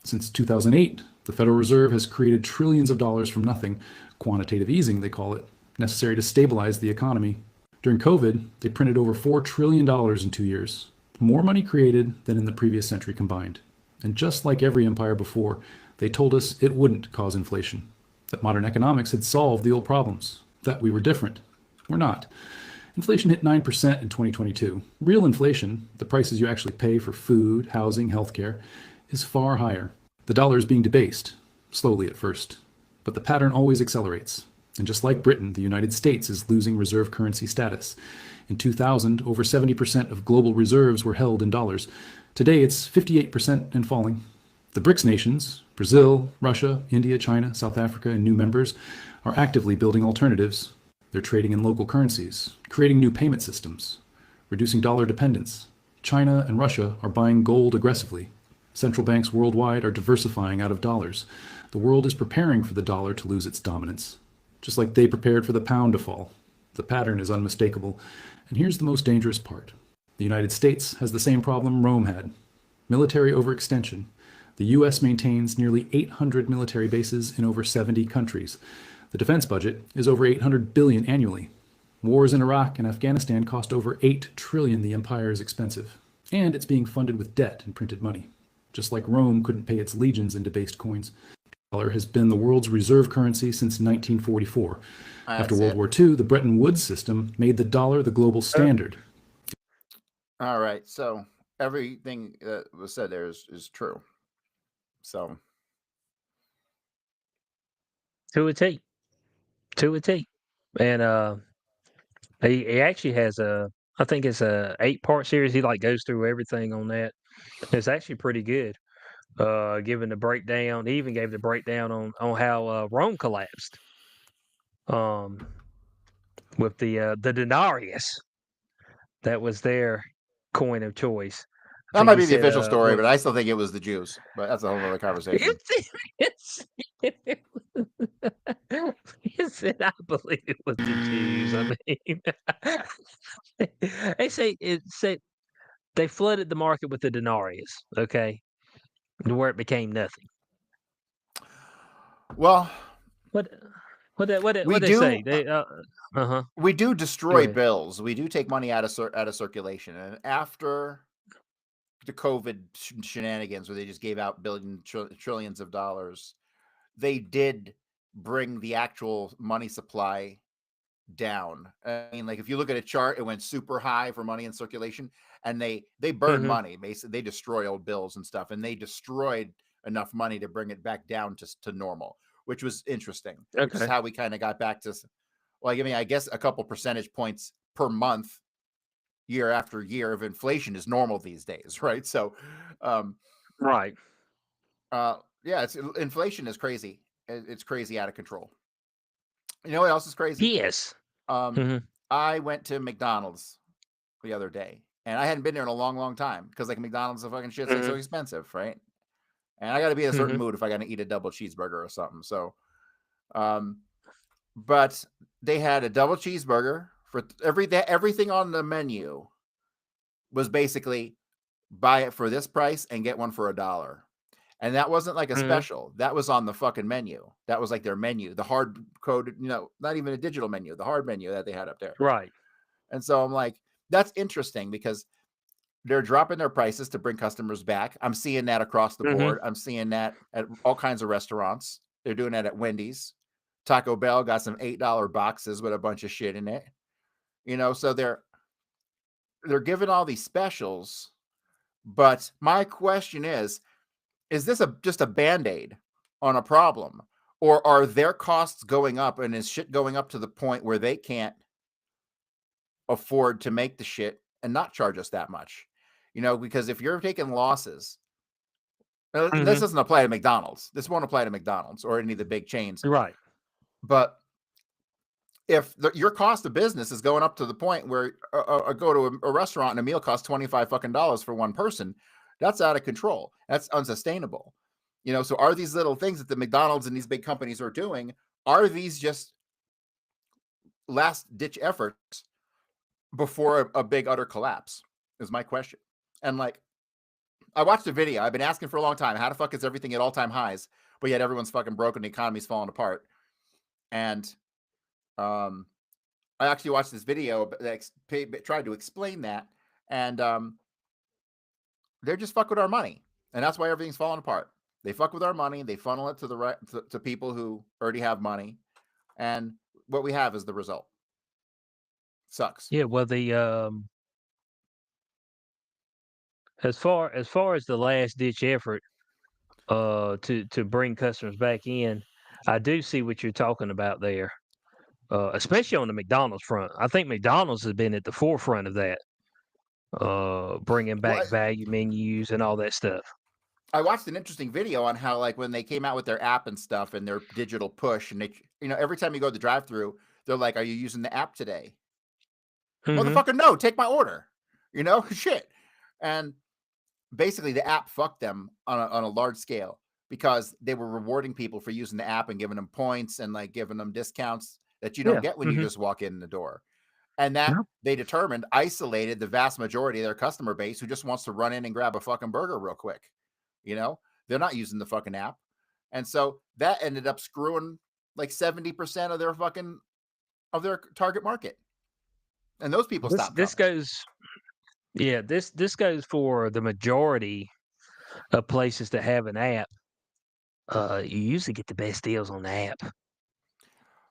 [SPEAKER 3] Since 2008, the Federal Reserve has created trillions of dollars from nothing, quantitative easing, they call it, necessary to stabilize the economy. During COVID, they printed over $4 trillion in 2 years, more money created than in the previous century combined. And just like every empire before, they told us it wouldn't cause inflation, that modern economics had solved the old problems, that we were different. We're not. Inflation hit 9% in 2022. Real inflation, the prices you actually pay for food, housing, healthcare, is far higher. The dollar is being debased, slowly at first, but the pattern always accelerates. And just like Britain, the United States is losing reserve currency status. In 2000, over 70% of global reserves were held in dollars. Today, it's 58% and falling. The BRICS nations, Brazil, Russia, India, China, South Africa, and new members, are actively building alternatives. They're trading in local currencies, creating new payment systems, reducing dollar dependence. China and Russia are buying gold aggressively. Central banks worldwide are diversifying out of dollars. The world is preparing for the dollar to lose its dominance, just like they prepared for the pound to fall. The pattern is unmistakable. And here's the most dangerous part. The United States has the same problem Rome had: military overextension. The U.S. maintains nearly 800 military bases in over 70 countries. The defense budget is over $800 billion annually. Wars in Iraq and Afghanistan cost over $8 trillion. The empire is expensive. And it's being funded with debt and printed money. Just like Rome couldn't pay its legions in debased coins. The dollar has been the world's reserve currency since 1944. After
[SPEAKER 2] That's
[SPEAKER 3] World
[SPEAKER 2] it.
[SPEAKER 3] War II, the Bretton Woods system made the dollar the global standard.
[SPEAKER 2] All right. So everything that was said there is true. So
[SPEAKER 1] To a T. To a T. And he actually has I think it's a 8-part series. He like goes through everything on that. It's actually pretty good. giving the breakdown. He even gave the breakdown on how Rome collapsed. With the denarius, that was their coin of choice. I
[SPEAKER 2] That
[SPEAKER 1] think
[SPEAKER 2] might
[SPEAKER 1] he
[SPEAKER 2] be the
[SPEAKER 1] said,
[SPEAKER 2] official story,
[SPEAKER 1] "What
[SPEAKER 2] but I still think it was the Jews. But that's a whole other conversation.
[SPEAKER 1] it's, he said, I believe it was the Jews. I mean, they say they flooded the market with the denarius. Okay, to where it became nothing.
[SPEAKER 2] Well,
[SPEAKER 1] What
[SPEAKER 2] we
[SPEAKER 1] they say?
[SPEAKER 2] do
[SPEAKER 1] They huh.
[SPEAKER 2] we do
[SPEAKER 1] Go
[SPEAKER 2] destroy
[SPEAKER 1] ahead.
[SPEAKER 2] bills. We do take money out of circulation, and after the COVID shenanigans, where they just gave out trillions of dollars, they did bring the actual money supply down. I mean, like if you look at a chart, it went super high for money in circulation, and they burn
[SPEAKER 1] Hmm.
[SPEAKER 2] money. Basically, they destroy old bills and stuff, and they destroyed enough money to bring it back down to normal, which was interesting. Which is
[SPEAKER 1] Okay.
[SPEAKER 2] how we kind of got back to, like, I mean, I guess a couple percentage points per month, year after year of inflation is normal these days, right? So, um,
[SPEAKER 1] Right.
[SPEAKER 2] yeah, inflation is crazy. It's crazy out of control. You know what else is crazy?
[SPEAKER 1] Yes.
[SPEAKER 2] Um,
[SPEAKER 1] Hmm.
[SPEAKER 2] I went to McDonald's the other day, and I hadn't been there in a long, long time because like McDonald's, the fucking shit's like so
[SPEAKER 1] Hmm.
[SPEAKER 2] expensive, right? And I got to be in a certain
[SPEAKER 1] Hmm.
[SPEAKER 2] mood if I got to eat a double cheeseburger or something. So, um, but they had a double cheeseburger for everything on the menu was basically buy it for this price and get one for $1. And that wasn't like a
[SPEAKER 1] Hmm.
[SPEAKER 2] special. That was on the fucking menu. That was like their menu, the hard coded, not even a digital menu, the hard menu that they had up there.
[SPEAKER 1] Right.
[SPEAKER 2] And so I'm like, that's interesting because they're dropping their prices to bring customers back. I'm seeing that across the
[SPEAKER 1] Hmm.
[SPEAKER 2] board. I'm seeing that at all kinds of restaurants. They're doing that at Wendy's. Taco Bell got some $8 boxes with a bunch of shit in it. So they're giving all these specials. But my question is this just a band-aid on a problem? Or are their costs going up, and is shit going up to the point where they can't afford to make the shit and not charge us that much? Because if you're taking losses, and this
[SPEAKER 1] Hmm.
[SPEAKER 2] doesn't apply to McDonald's. This won't apply to McDonald's or any of the big chains.
[SPEAKER 1] Right.
[SPEAKER 2] But if your cost of business is going up to the point where go to a restaurant and a meal costs $25 for one person, that's out of control. That's unsustainable. So are these little things that the McDonald's and these big companies are doing, are these just last ditch efforts before a big utter collapse? Is my question. And like, I watched a video. I've been asking for a long time, how the fuck is everything at all-time highs, but yet everyone's fucking broken, the economy's falling apart? And I actually watched this video that tried to explain that, and they're just fuck with our money, and that's why everything's falling apart. They fuck with our money. They funnel it to the right to people who already have money, and what we have is the result. Sucks.
[SPEAKER 1] Yeah. Well, the as far as the last ditch effort to bring customers back in, I do see what you're talking about there. Especially on the McDonald's front. I think McDonald's has been at the forefront of that, bringing
[SPEAKER 2] Well,
[SPEAKER 1] back value menus and all that stuff.
[SPEAKER 2] I watched an interesting video on how, like, when they came out with their app and stuff and their digital push, and they, every time you go to the drive-through, they're like, "Are you using the app today?"
[SPEAKER 1] Hmm.
[SPEAKER 2] Motherfucker, no, take my order. Shit. And basically the app fucked them on a large scale because they were rewarding people for using the app and giving them points and like giving them discounts that you don't
[SPEAKER 1] Yeah.
[SPEAKER 2] get when you
[SPEAKER 1] Hmm.
[SPEAKER 2] just walk in the door. And that
[SPEAKER 1] No.
[SPEAKER 2] they determined isolated the vast majority of their customer base who just wants to run in and grab a fucking burger real quick. They're not using the fucking app. And so that ended up screwing like 70% of their target market. And those people
[SPEAKER 1] This
[SPEAKER 2] stopped
[SPEAKER 1] this
[SPEAKER 2] coming.
[SPEAKER 1] goes. Yeah. This goes for the majority of places that have an app. You usually get the best deals on the app.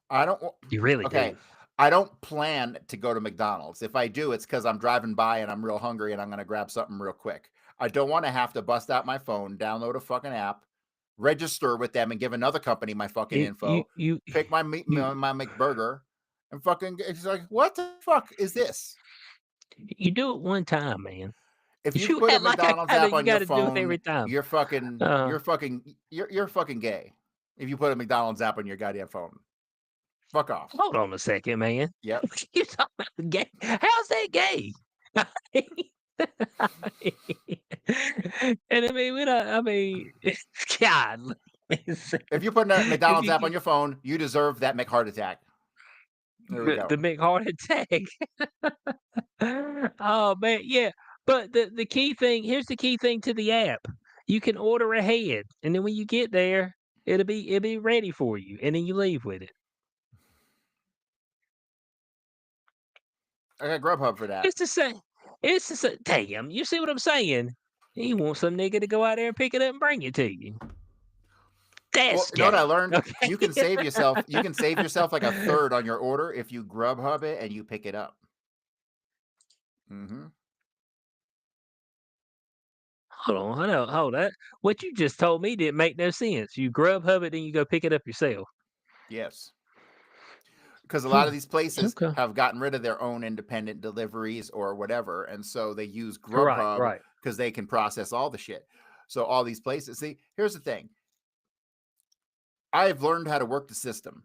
[SPEAKER 2] I don't.
[SPEAKER 1] You really
[SPEAKER 2] Okay,
[SPEAKER 1] do.
[SPEAKER 2] I don't plan to go to McDonald's. If I do, it's because I'm driving by and I'm real hungry and I'm going to grab something real quick. I don't want to have to bust out my phone, download a fucking app, register with them, and give another company my fucking
[SPEAKER 1] You you
[SPEAKER 2] info,
[SPEAKER 1] you
[SPEAKER 2] pick my meat,
[SPEAKER 1] you
[SPEAKER 2] my McBurger, and fucking. It's like, what the fuck is this?
[SPEAKER 1] you do it one time, man.
[SPEAKER 2] If you
[SPEAKER 1] You
[SPEAKER 2] put a
[SPEAKER 1] act like I
[SPEAKER 2] McDonald's
[SPEAKER 1] gotta
[SPEAKER 2] app
[SPEAKER 1] you
[SPEAKER 2] on your
[SPEAKER 1] gotta do it every
[SPEAKER 2] phone,
[SPEAKER 1] time.
[SPEAKER 2] you're fucking
[SPEAKER 1] Uh,
[SPEAKER 2] you're fucking gay. If you put a McDonald's app on your goddamn phone. Fuck off.
[SPEAKER 1] hold on a second, man.
[SPEAKER 2] Yep.
[SPEAKER 1] You talking about gay? How's that gay? And I mean, we don't. I mean, God.
[SPEAKER 2] If you put a
[SPEAKER 1] If
[SPEAKER 2] McDonald's
[SPEAKER 1] you
[SPEAKER 2] app on
[SPEAKER 1] get
[SPEAKER 2] your phone, you deserve that McHeart attack. There we
[SPEAKER 1] the
[SPEAKER 2] go.
[SPEAKER 1] big heart attack. Oh man, yeah. But the key thing here's the key thing to the app. You can order ahead, and then when you get there, it'll be ready for you, and then you leave with it.
[SPEAKER 2] I got Grubhub for that.
[SPEAKER 1] It's the same. It's the same. Damn, you see what I'm saying? You want some nigga to go out there and pick it up and bring it to you.
[SPEAKER 2] Well,
[SPEAKER 1] That's
[SPEAKER 2] you know what I
[SPEAKER 1] gay.
[SPEAKER 2] learned?
[SPEAKER 1] Okay.
[SPEAKER 2] You can save yourself like a third on your order if you Grubhub it and you pick it up. Mm-hmm.
[SPEAKER 1] Hold on. What you just told me didn't make no sense. You Grubhub it, then you go pick it up yourself.
[SPEAKER 2] Yes. Because a lot of these places
[SPEAKER 1] Okay.
[SPEAKER 2] have gotten rid of their own independent deliveries or whatever, and so they use
[SPEAKER 1] Right,
[SPEAKER 2] Grubhub
[SPEAKER 1] right.
[SPEAKER 2] because they can process all the shit. So all these places, see, here's the thing. I've learned how to work the system.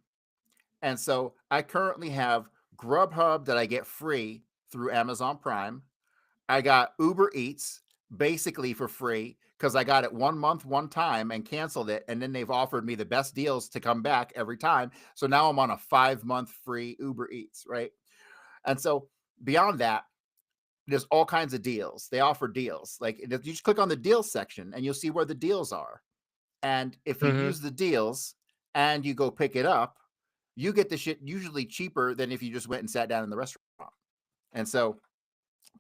[SPEAKER 2] And so I currently have Grubhub that I get free through Amazon Prime. I got Uber Eats basically for free because I got it 1 month, one time and canceled it. And then they've offered me the best deals to come back every time. So now I'm on a 5-month free Uber Eats, right? And so beyond that, there's all kinds of deals. They offer deals. Like you just click on the deals section and you'll see where the deals are. And if you
[SPEAKER 1] Mhm.
[SPEAKER 2] use the deals and you go pick it up, you get the shit usually cheaper than if you just went and sat down in the restaurant. And so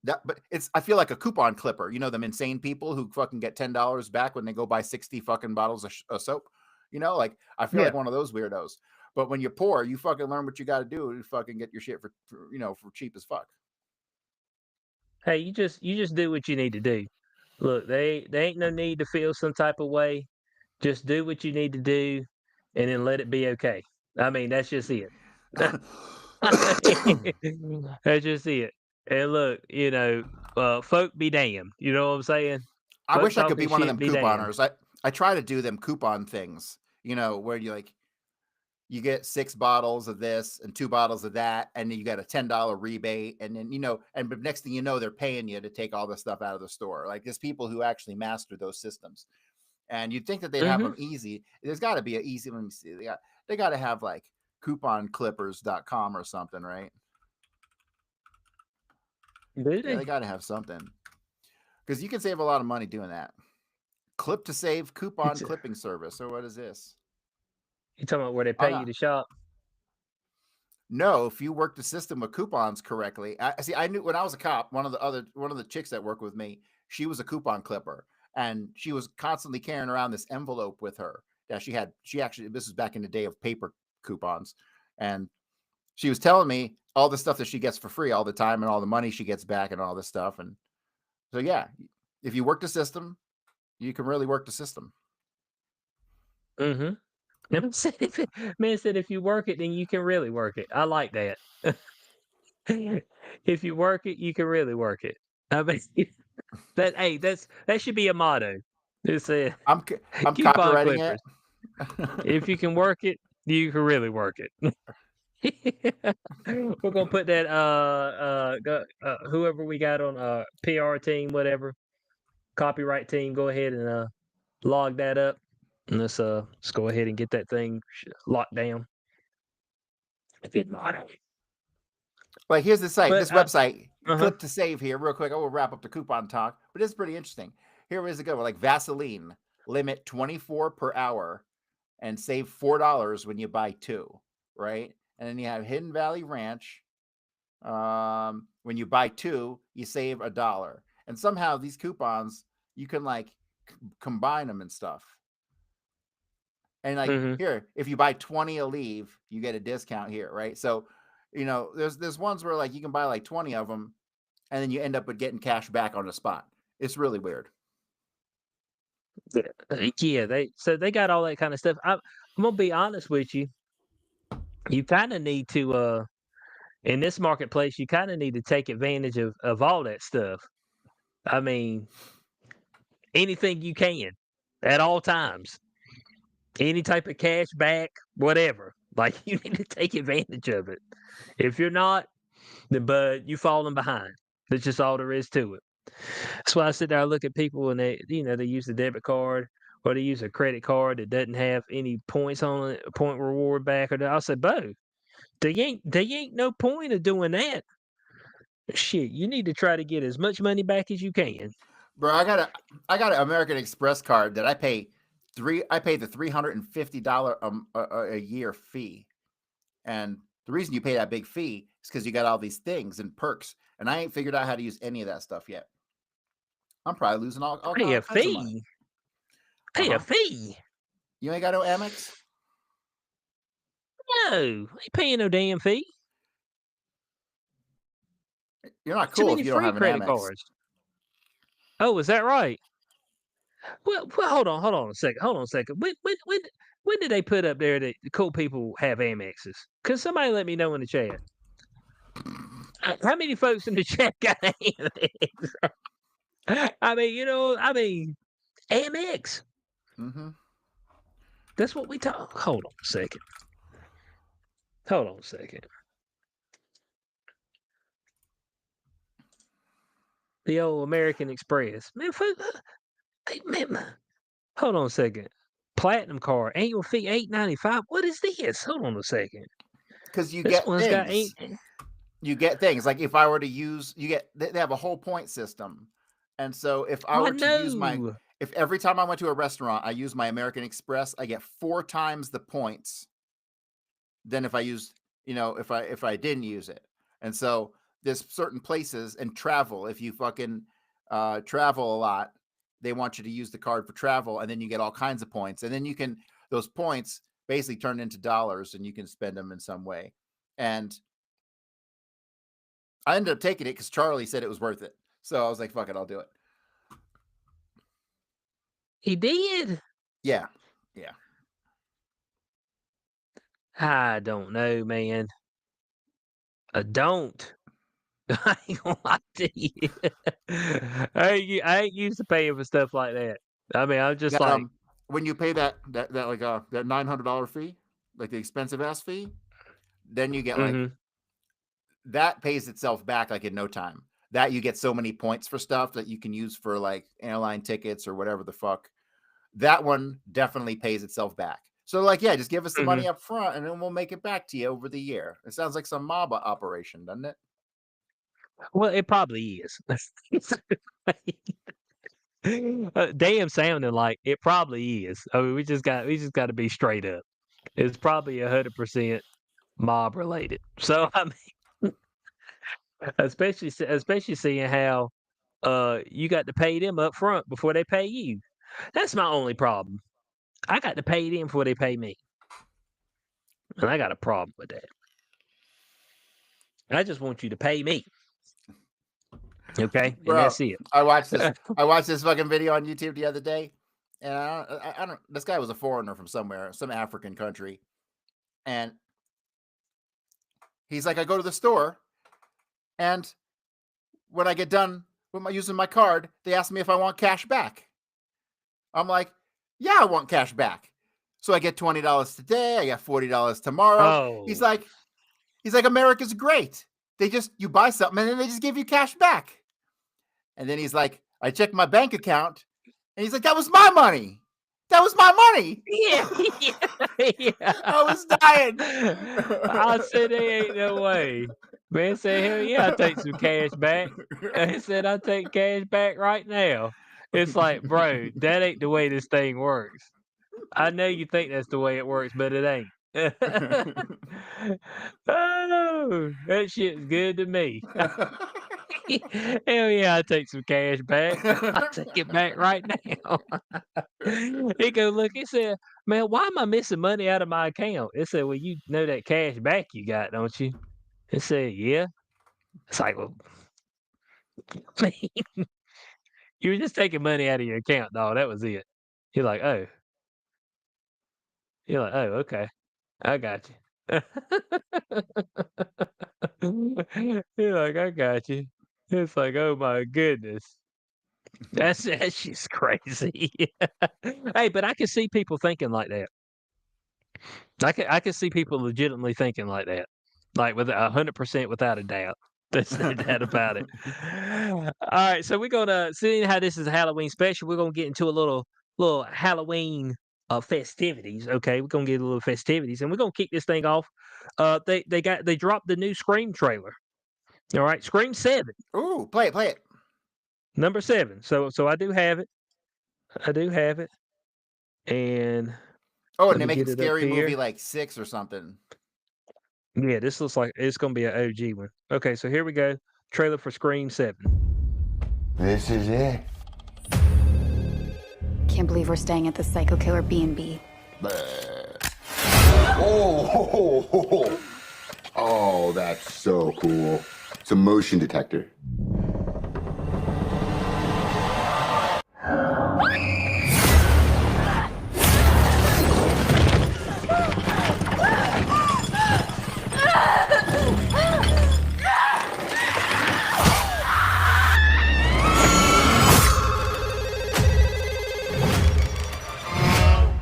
[SPEAKER 2] but I feel like a coupon clipper. You know, them insane people who fucking get $10 back when they go buy 60 fucking bottles of soap. You know, like I feel
[SPEAKER 1] Yeah.
[SPEAKER 2] like one of those weirdos. But when you're poor, you fucking learn what you got to do to fucking get your shit for for cheap as fuck.
[SPEAKER 1] Hey, you just do what you need to do. Look, they ain't no need to feel some type of way. Just do what you need to do, and then let it be okay. I mean, that's just it. That's just it. And look, folk be damned. You know what I'm saying?
[SPEAKER 2] I
[SPEAKER 1] Folk
[SPEAKER 2] wish I could
[SPEAKER 1] talking
[SPEAKER 2] be one of
[SPEAKER 1] shit
[SPEAKER 2] them
[SPEAKER 1] be damned.
[SPEAKER 2] couponers. I try to do them coupon things, where you get 6 bottles of this and 2 bottles of that, and then you got a $10 rebate, and then and next thing you know, they're paying you to take all the stuff out of the store. Like there's people who actually master those systems, and you'd think that they'd have
[SPEAKER 1] Mhm.
[SPEAKER 2] them easy. There's got to be an easy. Let me see. They got to have like couponclippers.com or something, right?
[SPEAKER 1] Do
[SPEAKER 2] Yeah,
[SPEAKER 1] they?
[SPEAKER 2] they got to have something because you can save a lot of money doing that. Clip to save coupon
[SPEAKER 1] It's,
[SPEAKER 2] clipping service. So what is this?
[SPEAKER 1] you talking about where they
[SPEAKER 2] Oh
[SPEAKER 1] pay
[SPEAKER 2] no.
[SPEAKER 1] you to shop?
[SPEAKER 2] No, if you work the system with coupons correctly. I see. I knew when I was a cop, one of the chicks that worked with me, she was a coupon clipper, and she was constantly carrying around this envelope with her that she actually, this was back in the day of paper coupons, and she was telling me all the stuff that she gets for free all the time and all the money she gets back and all this stuff. And so yeah, if you work the system, you can really work the system.
[SPEAKER 1] Mhm. Man said if you work it, then you can really work it. I like that. If you work it, you can really work it. I mean, that should be a motto. It's a
[SPEAKER 2] I'm
[SPEAKER 1] coupon
[SPEAKER 2] copywriting it.
[SPEAKER 1] clippers. If you can work it, you can really work it. We're gonna put that whoever we got on PR team, whatever copyright team, go ahead and log that up. And let's go ahead and get that thing locked down. Good motto.
[SPEAKER 2] Like here's the site,
[SPEAKER 1] But
[SPEAKER 2] this website.
[SPEAKER 1] uh-huh.
[SPEAKER 2] Click to save here real quick. I will wrap up the coupon talk, but it's pretty interesting. Here is a good one. Like Vaseline, limit 24 per hour and save $4 when you buy 2, right? And then you have Hidden Valley Ranch. When you buy 2, you save $1. And somehow these coupons, you can like combine them and stuff. And like
[SPEAKER 1] Mhm.
[SPEAKER 2] here, if you buy 20 a leave, you get a discount here, right? So, there's ones where like you can buy like 20 of them, and then you end up with getting cash back on the spot. It's really weird.
[SPEAKER 1] Yeah, they got all that kind of stuff. I'm gonna be honest with you. You kind of need to in this marketplace, you kind of need to take advantage of all that stuff. I mean, anything you can at all times. Any type of cash back, whatever. Like, you need to take advantage of it. If you're not, then bud, you falling behind. That's just all there is to it. That's why I sit there and look at people and they use the debit card or they use a credit card that doesn't have any points on it, point reward back. Or I'll say, Bo, they ain't no point of doing that. Shit, you need to try to get as much money back as you can.
[SPEAKER 2] Bro, I got an American Express card that I pay the $350 a year fee. And the reason you pay that big fee is because you got all these things and perks. And I ain't figured out how to use any of that stuff yet. I'm probably losing all
[SPEAKER 1] Pay a
[SPEAKER 2] kinds of money.
[SPEAKER 1] fee. Pay a fee.
[SPEAKER 2] You ain't got no Amex?
[SPEAKER 1] No, I ain't paying no damn fee.
[SPEAKER 2] You're not
[SPEAKER 1] Too
[SPEAKER 2] cool if
[SPEAKER 1] many
[SPEAKER 2] you don't
[SPEAKER 1] free
[SPEAKER 2] have an
[SPEAKER 1] credit
[SPEAKER 2] Amex.
[SPEAKER 1] cards. Oh, is that right? Well, hold on a second. When did they put up there that the cool people have Amexes? Cause somebody let me know in the chat. How many folks in the chat got Amex? I mean, Amex.
[SPEAKER 2] Mm-hmm.
[SPEAKER 1] That's what we talk. Hold on a second. The old American Express. Man, hey, man, hold on a second. Platinum card, annual fee $8.95. What is this? Hold on a second.
[SPEAKER 2] Because you
[SPEAKER 1] This
[SPEAKER 2] get
[SPEAKER 1] one's got
[SPEAKER 2] things.
[SPEAKER 1] eight.
[SPEAKER 2] You get things. Like if I were to use, they have a whole point system. And so if I were to use if every time I went to a restaurant, I use my American Express, I get 4 times the points than if I used, if I didn't use it. And so there's certain places and travel. If you fucking travel a lot, they want you to use the card for travel, and then you get all kinds of points. And then those points basically turn into dollars, and you can spend them in some way. And I ended up taking it because Charlie said it was worth it. So I was like, fuck it, I'll do it.
[SPEAKER 1] He did?
[SPEAKER 2] Yeah.
[SPEAKER 1] I don't know, man. I don't. I ain't gonna lie to you. I ain't used to paying for stuff like that. I mean, I'm just like,
[SPEAKER 2] when you pay that $900 fee, like the expensive ass fee, then you get like that pays itself back like in no time. That you get so many points for stuff that you can use for like airline tickets or whatever the fuck. That one definitely pays itself back. So like, yeah, just give us the money up front and then we'll make it back to you over the year. It sounds like some mob operation, doesn't it?
[SPEAKER 1] well, it probably is. Damn sounding like it probably is. I mean, we just got to be straight up. It's probably 100% mob related. So I mean, especially seeing how you got to pay them up front before they pay you. That's my only problem. I got to pay them before they pay me, and I got a problem with that. I just want you to pay me. Okay,
[SPEAKER 2] Bro,
[SPEAKER 1] and that's it.
[SPEAKER 2] I watched this fucking video on YouTube the other day, and I don't. This guy was a foreigner from somewhere, some African country, and he's like, I go to the store, and when I get done with using my card, they ask me if I want cash back. I'm like, yeah, I want cash back. So I get $20 today. I got $40 tomorrow.
[SPEAKER 1] Oh.
[SPEAKER 2] He's like, America's great. You buy something and then they just give you cash back. And then he's like, I checked my bank account, and he's like, that was my money. That was my money.
[SPEAKER 1] Yeah.
[SPEAKER 2] I was dying.
[SPEAKER 1] I said, there ain't no way. Man said, hell yeah, I'll take some cash back. He said, I'll take cash back right now. It's like, bro, that ain't the way this thing works. I know you think that's the way it works, but it ain't. Oh, that shit's good to me. Hell yeah, I'll take some cash back. I'll take it back right now. He go look, he said, man, why am I missing money out of my account? It said, well, you know that cash back you got, don't you? It said, yeah. It's like, well, you were just taking money out of your account, dog. That was it. You're like, oh. You're like, oh, okay. I got you. You're like, I got you. It's like, oh my goodness. That's just crazy. Hey, but I can see people thinking like that. I can see people legitimately thinking like that, like with 100% without a doubt. There's no doubt about it. All right, so we're gonna seeing how this is a Halloween special. We're gonna get into a little Halloween festivities. Okay, we're gonna get a little festivities, and we're gonna kick this thing off. They dropped the new Scream trailer. All right, Scream 7,
[SPEAKER 2] Ooh, play it.
[SPEAKER 1] number 7. So I do have it. I do have it, and
[SPEAKER 2] Oh,
[SPEAKER 1] let
[SPEAKER 2] and they
[SPEAKER 1] me
[SPEAKER 2] make
[SPEAKER 1] get
[SPEAKER 2] a
[SPEAKER 1] it up
[SPEAKER 2] scary movie
[SPEAKER 1] here.
[SPEAKER 2] like 6 or something.
[SPEAKER 1] Yeah, this looks like it's gonna be an OG one. Okay, so here we go. Trailer for Scream 7.
[SPEAKER 4] This is it.
[SPEAKER 5] Can't believe we're staying at the Psycho Killer B&B.
[SPEAKER 4] Oh, oh, that's so cool. It's a motion detector.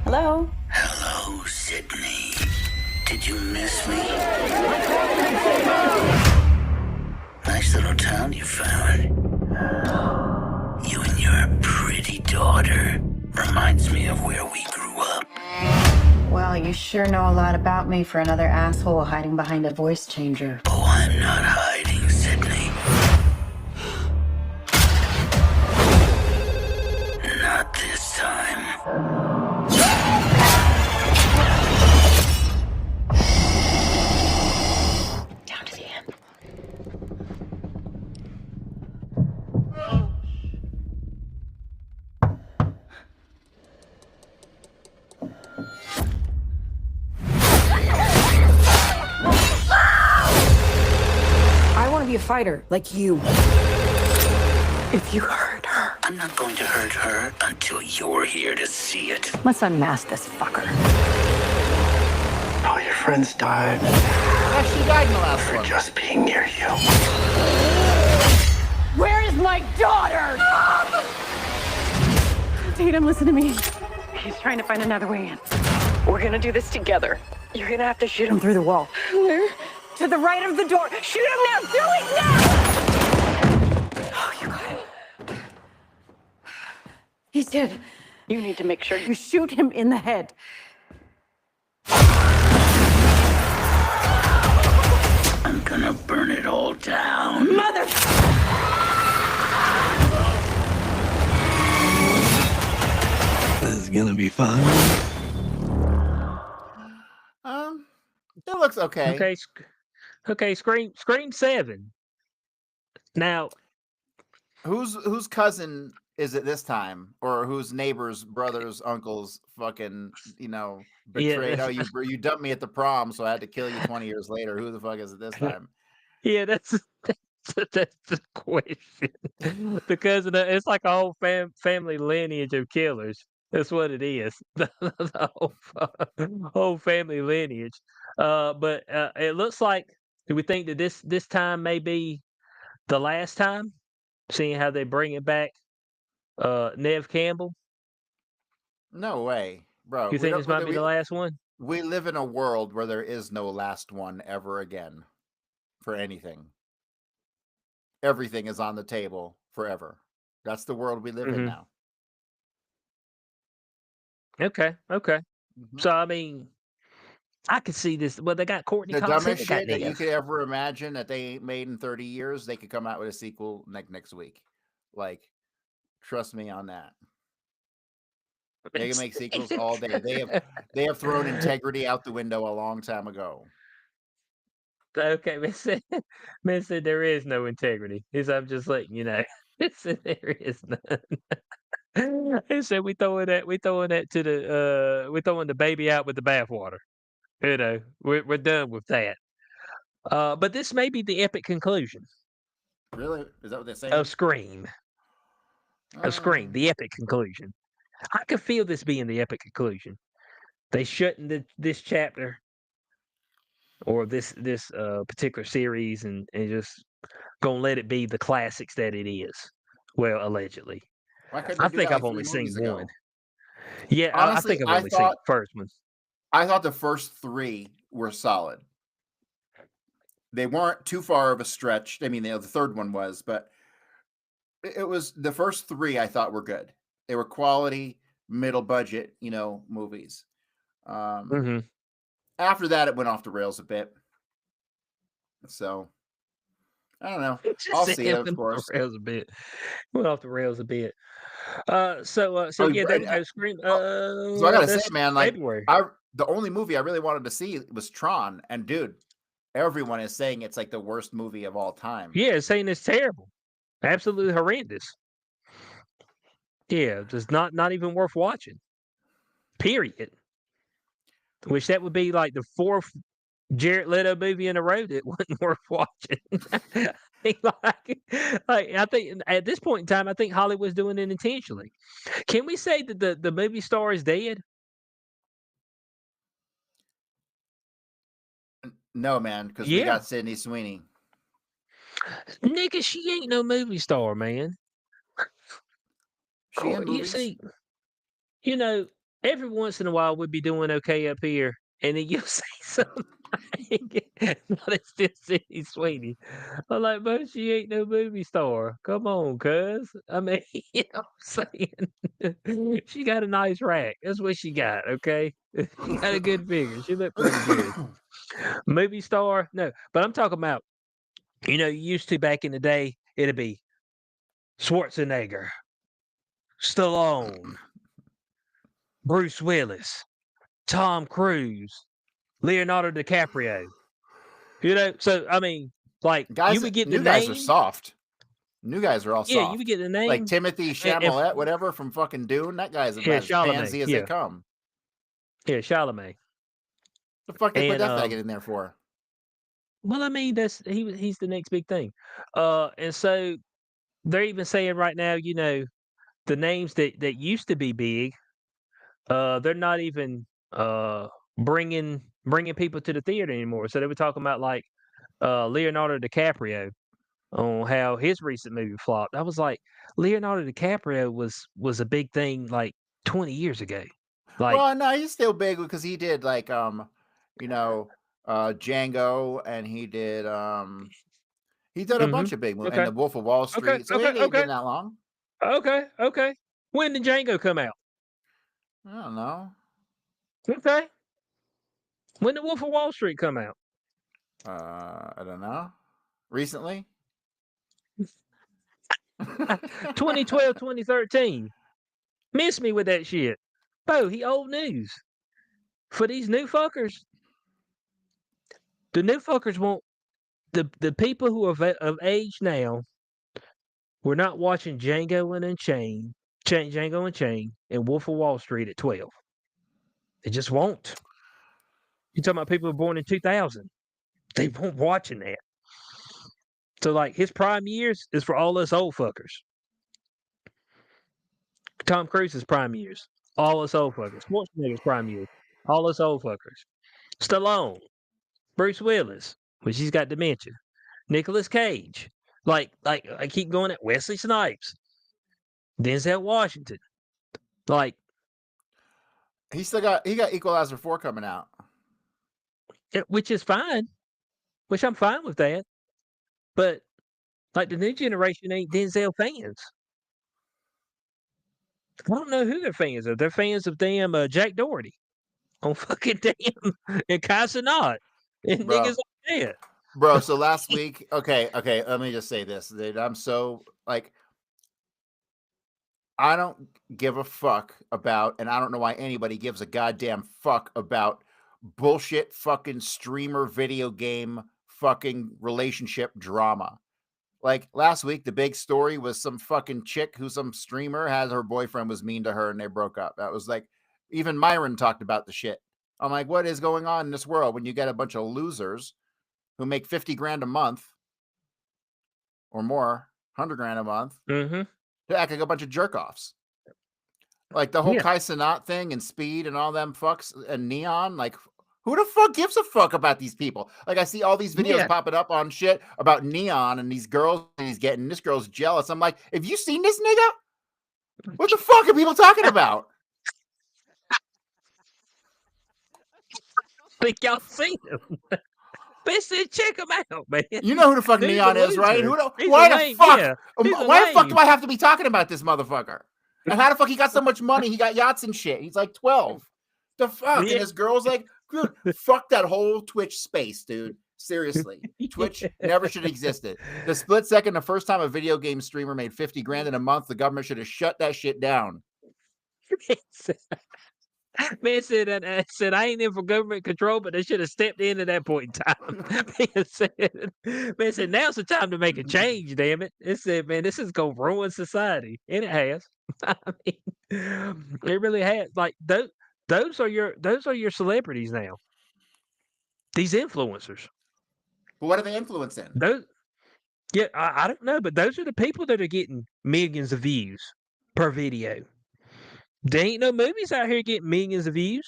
[SPEAKER 5] Hello?
[SPEAKER 6] Hello, Sydney. Did you miss me? Nice little town you found. You and your pretty daughter. Reminds me of where we grew up.
[SPEAKER 7] Well, you sure know a lot about me for another asshole hiding behind a voice changer.
[SPEAKER 6] Oh, I'm not hiding, Sydney. Not this time.
[SPEAKER 7] Down to the end. I want to be a fighter, like you. If you hurt her,
[SPEAKER 6] I'm not going to hurt her until you're here to see it.
[SPEAKER 7] let's unmask this fucker.
[SPEAKER 6] All your friends died
[SPEAKER 2] Actually died in the last
[SPEAKER 6] for
[SPEAKER 2] one.
[SPEAKER 6] just being near you.
[SPEAKER 7] Where is my daughter? Tatum, listen to me. He's trying to find another way in. We're gonna do this together. You're gonna have to shoot him through the wall. Where? To the right of the door. Shoot him now! Do it now! Oh, you got it. He's dead. You need to make sure you shoot him in the head.
[SPEAKER 6] I'm gonna burn it all down.
[SPEAKER 7] Mother!
[SPEAKER 6] This is gonna be fun.
[SPEAKER 2] It looks okay.
[SPEAKER 1] Okay, Scream 7. Now,
[SPEAKER 2] Whose cousin is it this time, or whose neighbors, brothers, uncles, fucking betrayed?
[SPEAKER 1] Yeah.
[SPEAKER 2] Oh, you dumped me at the prom, so I had to kill you 20 years later. Who the fuck is it this time?
[SPEAKER 1] yeah, that's the question. Because it's like a whole family lineage of killers. That's what it is. The whole family lineage. But it looks like, do we think that this time may be the last time? Seeing how they bring it back, Nev Campbell.
[SPEAKER 2] No way, bro.
[SPEAKER 1] You think this might be the last one?
[SPEAKER 2] We live in a world where there is no last one ever again for anything. Everything is on the table forever. That's the world we live in now.
[SPEAKER 1] Okay.
[SPEAKER 2] Mhm.
[SPEAKER 1] So I mean, I could see this. Well, they got Courtney
[SPEAKER 2] The
[SPEAKER 1] Cox.
[SPEAKER 2] dumbest
[SPEAKER 1] They got
[SPEAKER 2] shit that you
[SPEAKER 1] Nev.
[SPEAKER 2] could ever imagine that they ain't made in 30 years, they could come out with a sequel next week. Like, trust me on that. They can make sequels all day. They have thrown integrity out the window a long time ago.
[SPEAKER 1] Okay, man said there is no integrity. I'm just letting you know. He said there is none. He said we throwing that we're throwing the baby out with the bathwater. We're done with that. But this may be the epic conclusion
[SPEAKER 2] Really? Is that what they're saying?
[SPEAKER 1] of Scream. The epic conclusion. I could feel this being the epic conclusion. They shutting this chapter or this particular series and just gonna let it be the classics that it is. Well, allegedly.
[SPEAKER 2] Why couldn't
[SPEAKER 1] I
[SPEAKER 2] they do
[SPEAKER 1] think
[SPEAKER 2] that like
[SPEAKER 1] I've
[SPEAKER 2] 3
[SPEAKER 1] only seen
[SPEAKER 2] movies
[SPEAKER 1] one.
[SPEAKER 2] ago?
[SPEAKER 1] Yeah, I
[SPEAKER 2] Honestly,
[SPEAKER 1] think I've only seen the first one.
[SPEAKER 2] I thought the first 3 were solid. They weren't too far of a stretch. I mean, the third one was, but it was the first 3 I thought were good. They were quality, middle budget, movies.
[SPEAKER 1] hmm
[SPEAKER 2] After that, it went off the rails a bit. So I don't know.
[SPEAKER 1] Just
[SPEAKER 2] I'll
[SPEAKER 1] said
[SPEAKER 2] see
[SPEAKER 1] it
[SPEAKER 2] it, of
[SPEAKER 1] went off
[SPEAKER 2] course.
[SPEAKER 1] the rails a bit. Went off the rails a bit. So
[SPEAKER 2] Oh,
[SPEAKER 1] yeah, there
[SPEAKER 2] and,
[SPEAKER 1] we go. Scream.
[SPEAKER 2] so I gotta say,
[SPEAKER 1] That's
[SPEAKER 2] man, like
[SPEAKER 1] February.
[SPEAKER 2] the only movie I really wanted to see was Tron, and dude, everyone is saying it's like the worst movie of all time.
[SPEAKER 1] Yeah, saying it's terrible, absolutely horrendous. Yeah, just not even worth watching. Period. Which that would be like the 4th Jared Leto movie in a row that wasn't worth watching. I think at this point in time, I think Hollywood's doing it intentionally. Can we say that the movie star is dead?
[SPEAKER 2] No, man, because we
[SPEAKER 1] Yeah,
[SPEAKER 2] got Sydney Sweeney.
[SPEAKER 1] nigga, she ain't no movie star, man.
[SPEAKER 2] She in
[SPEAKER 1] You
[SPEAKER 2] movies?
[SPEAKER 1] see, every once in a while we'd be doing okay up here, and then you'll say something. Not it's just Sydney Sweeney. I'm like, but she ain't no movie star. Come on, cuz. I mean, you know what I'm saying? She got a nice rack. That's what she got, okay? She got a good figure. She looked pretty good. Movie star? No. But I'm talking about, you used to back in the day, it'd be Schwarzenegger, Stallone, Bruce Willis, Tom Cruise, Leonardo DiCaprio. So I mean, like you
[SPEAKER 2] Guys,
[SPEAKER 1] would get the
[SPEAKER 2] new guys are
[SPEAKER 1] name.
[SPEAKER 2] soft. New guys are all
[SPEAKER 1] Yeah,
[SPEAKER 2] soft.
[SPEAKER 1] you would get the
[SPEAKER 2] Like
[SPEAKER 1] name.
[SPEAKER 2] Timothy
[SPEAKER 1] And
[SPEAKER 2] Chalamet, whatever from fucking Dune. That guy's
[SPEAKER 1] yeah,
[SPEAKER 2] as
[SPEAKER 1] Chalamet.
[SPEAKER 2] pansy as
[SPEAKER 1] Yeah,
[SPEAKER 2] they come.
[SPEAKER 1] yeah, Chalamet.
[SPEAKER 2] The fuck they put
[SPEAKER 1] And
[SPEAKER 2] that faggot in there for?
[SPEAKER 1] well, I mean, he's the next big thing. And so they're even saying right now, the names that used to be big, they're not even bringing people to the theater anymore. So they were talking about like Leonardo DiCaprio on how his recent movie flopped. I was like, Leonardo DiCaprio was a big thing like 20 years ago. Like,
[SPEAKER 2] Well, no, he's still big because he did like Django, and he did a bunch of big movies, and
[SPEAKER 1] okay,
[SPEAKER 2] The Wolf of Wall
[SPEAKER 1] okay,
[SPEAKER 2] Street. So he
[SPEAKER 1] okay,
[SPEAKER 2] ain't been
[SPEAKER 1] okay,
[SPEAKER 2] that long.
[SPEAKER 1] okay. When did Django come out?
[SPEAKER 2] I don't know.
[SPEAKER 1] Okay, when did Wolf of Wall Street come out?
[SPEAKER 2] I don't know. Recently.
[SPEAKER 1] 2012, 2013. Miss me with that shit. Bo, he old news. For these new fuckers, the new fuckers want the people who are of age now. We're not watching Django and Unchained, Django and Chain, and Wolf of Wall Street at 12. They just won't. You talking about people who were born in 2000? They won't watching that. So like his prime years is for all us old fuckers. Tom Cruise's prime years, all us old fuckers. Schwarzenegger's prime years, all us old fuckers. Stallone, Bruce Willis, which he's got dementia. Nicolas Cage, like I keep going at Wesley Snipes, Denzel Washington, like
[SPEAKER 2] he got Equalizer 4 coming out.
[SPEAKER 1] which is fine, which I'm fine with that. But like the new generation ain't Denzel fans. I don't know who they're fans of. They're fans of damn Jack Doherty on fucking damn and Kai Cenat and
[SPEAKER 2] Bro.
[SPEAKER 1] niggas like that.
[SPEAKER 2] Bro, so last week, okay, let me just say this. Dude, I'm so like I don't give a fuck about, and I don't know why anybody gives a goddamn fuck about bullshit fucking streamer video game fucking relationship drama. Like last week, the big story was some fucking chick who's some streamer has her boyfriend was mean to her and they broke up. That was like, even Myron talked about the shit. I'm like, what is going on in this world when you get a bunch of losers who make 50 grand a month or more, 100 grand a month,
[SPEAKER 1] Mm-hmm.
[SPEAKER 2] to act like a bunch of jerk offs? Like the whole
[SPEAKER 1] Yeah.
[SPEAKER 2] Kai Cenat thing and Speed and all them fucks and Neon. Like, who the fuck gives a fuck about these people? Like, I see all these videos
[SPEAKER 1] Yeah.
[SPEAKER 2] popping up on shit about Neon and these girls he's getting. This girl's jealous. I'm like, have you seen this nigga? What the fuck are people talking about?
[SPEAKER 1] Think y'all seen him? Man said, check him out, man.
[SPEAKER 2] You know who the fuck
[SPEAKER 1] He's a
[SPEAKER 2] Neon is, right?
[SPEAKER 1] loser. He's a
[SPEAKER 2] Why the
[SPEAKER 1] lame,
[SPEAKER 2] fuck?
[SPEAKER 1] yeah. He's a
[SPEAKER 2] Why the fuck
[SPEAKER 1] lame.
[SPEAKER 2] do I have to be talking about this motherfucker? And how the fuck he got so much money? He got yachts and shit. He's like 12. The fuck?
[SPEAKER 1] Yeah.
[SPEAKER 2] And this girl's like, dude, fuck that whole Twitch space, dude. Seriously. Twitch never should have existed. The split second, the first time a video game streamer made 50 grand in a month, the government should have shut that shit down.
[SPEAKER 1] Man said, I ain't in for government control, but they should have stepped in at that point in time. Man said, now's the time to make a change, damn it. It said, man, this is going to ruin society. And it has. I mean, it really has. Like, those are your celebrities now. These influencers.
[SPEAKER 2] But what are they influencing?
[SPEAKER 1] Yeah, I don't know, but those are the people that are getting millions of views per video. There ain't no movies out here getting millions of views.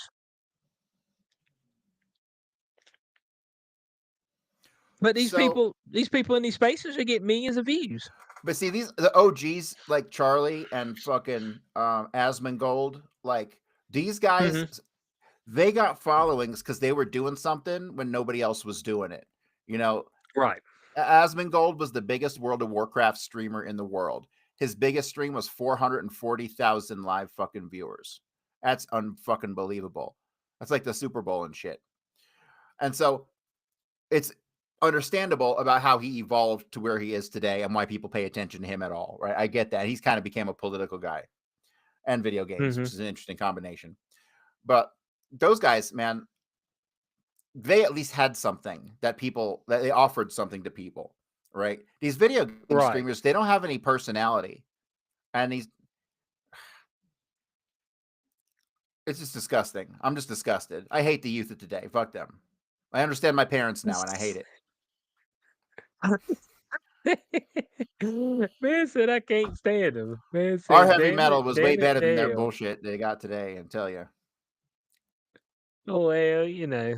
[SPEAKER 1] But these people in these spaces are getting millions of views.
[SPEAKER 2] But see, the OGs like Charlie and fucking Asmongold, like these guys, they got followings because they were doing something when nobody else was doing it. You know,
[SPEAKER 1] right?
[SPEAKER 2] Asmongold was the biggest World of Warcraft streamer in the world. His biggest stream was 440,000 live fucking viewers. That's unfucking believable. That's like the Super Bowl and shit. And so it's understandable about how he evolved to where he is today and why people pay attention to him at all, right? I get that. He's kind of became a political guy and video games, which is an interesting combination. But those guys, man, they at least had something that they offered something to people. Right, these video game streamers, they don't have any personality, and it's just disgusting. I'm just disgusted. I hate the youth of today. Fuck them. I understand my parents now, and I hate
[SPEAKER 1] it. Man said I can't stand them. Man said,
[SPEAKER 2] our heavy metal was way better than their bullshit they got today. And tell you,
[SPEAKER 1] well, you know,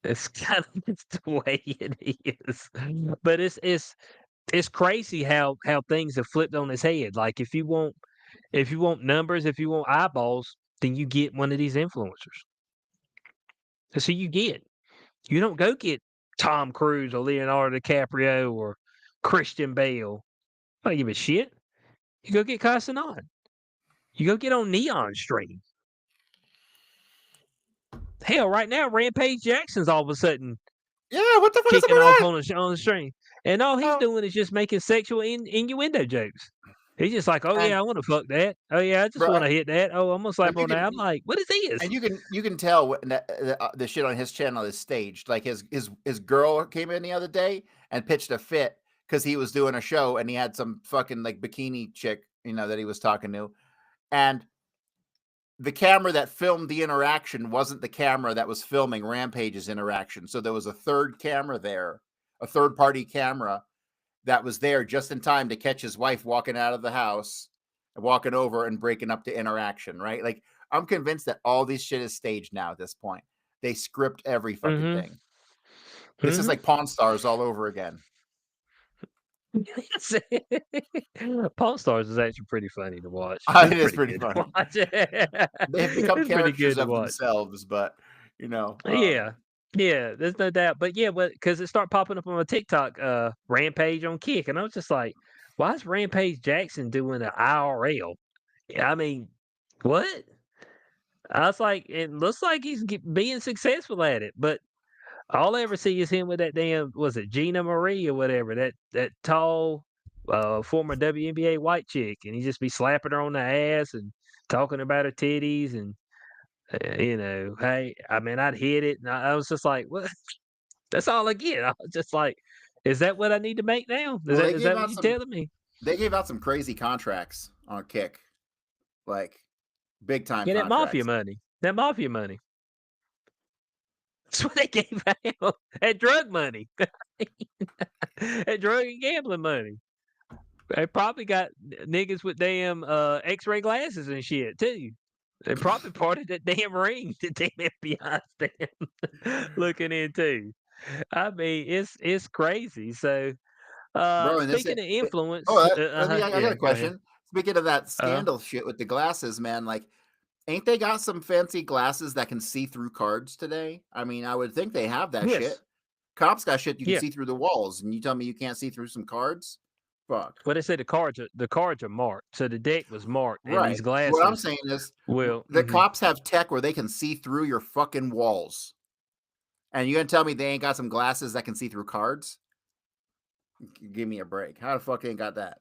[SPEAKER 1] it's kind of just the way it is. But it's crazy how things have flipped on its head. Like if you want numbers, if you want eyeballs, then you get one of these influencers. That's who you get. You don't go get Tom Cruise or Leonardo DiCaprio or Christian Bale. I don't give a shit. You go get Casanon. You go get on Neon Stream. Hell, right now, Rampage Jackson's all of a sudden
[SPEAKER 2] what the fuck
[SPEAKER 1] kicking
[SPEAKER 2] is
[SPEAKER 1] off on the stream. And all he's doing is just making sexual innuendo jokes. He's just like, oh, yeah, I want to fuck that. Oh, yeah, I just want to hit that. Oh, I'm going to slap on that. I'm like, what is this?
[SPEAKER 2] And you can tell when the shit on his channel is staged. Like his girl came in the other day and pitched a fit because he was doing a show and he had some fucking like bikini chick, that he was talking to. And the camera that filmed the interaction wasn't the camera that was filming Rampage's interaction. So there was a third camera there, a third-party camera that was there just in time to catch his wife walking out of the house, walking over and breaking up the interaction, right? Like, I'm convinced that all this shit is staged now at this point. They script every fucking thing. This is like Pawn Stars all over again.
[SPEAKER 1] Pawn Stars is actually pretty funny to watch.
[SPEAKER 2] It is pretty funny. They've become characters of themselves, but
[SPEAKER 1] yeah, there's no doubt. But yeah, because it started popping up on my TikTok, Rampage on Kick, and I was just like, why is Rampage Jackson doing an IRL? I mean, what? I was like, it looks like he's being successful at it, but all I ever see is him with that damn, was it Gina Marie or whatever, that tall former WNBA white chick, and he just be slapping her on the ass and talking about her titties, and hey, I mean, I'd hit it, and I was just like, what? That's all I get. I was just like, is that what I need to make now? Is that what you're telling me?
[SPEAKER 2] They gave out some crazy contracts on Kick, like big time.
[SPEAKER 1] Yeah, that mafia money. That mafia money. That's what they gave out. That drug money. That drug and gambling money. They probably got niggas with damn X-ray glasses and shit too. They probably part of that damn ring that damn FBI's damn looking into. I mean, it's crazy. So,
[SPEAKER 2] Bro,
[SPEAKER 1] speaking of influence,
[SPEAKER 2] I got a question. Speaking of that scandal shit with the glasses, man, like, ain't they got some fancy glasses that can see through cards today? I mean, I would think they have that
[SPEAKER 1] Yes.
[SPEAKER 2] shit. Cops got shit you can
[SPEAKER 1] Yeah.
[SPEAKER 2] see through the walls, and you tell me you can't see through some cards? Fuck.
[SPEAKER 1] Well, they said the cards are marked, so the deck was marked, and
[SPEAKER 2] Right.
[SPEAKER 1] these
[SPEAKER 2] What I'm
[SPEAKER 1] glasses
[SPEAKER 2] saying is
[SPEAKER 1] will.
[SPEAKER 2] the cops have tech where they can see through your fucking walls. And you gonna tell me they ain't got some glasses that can see through cards? Give me a break. How the fuck ain't got that?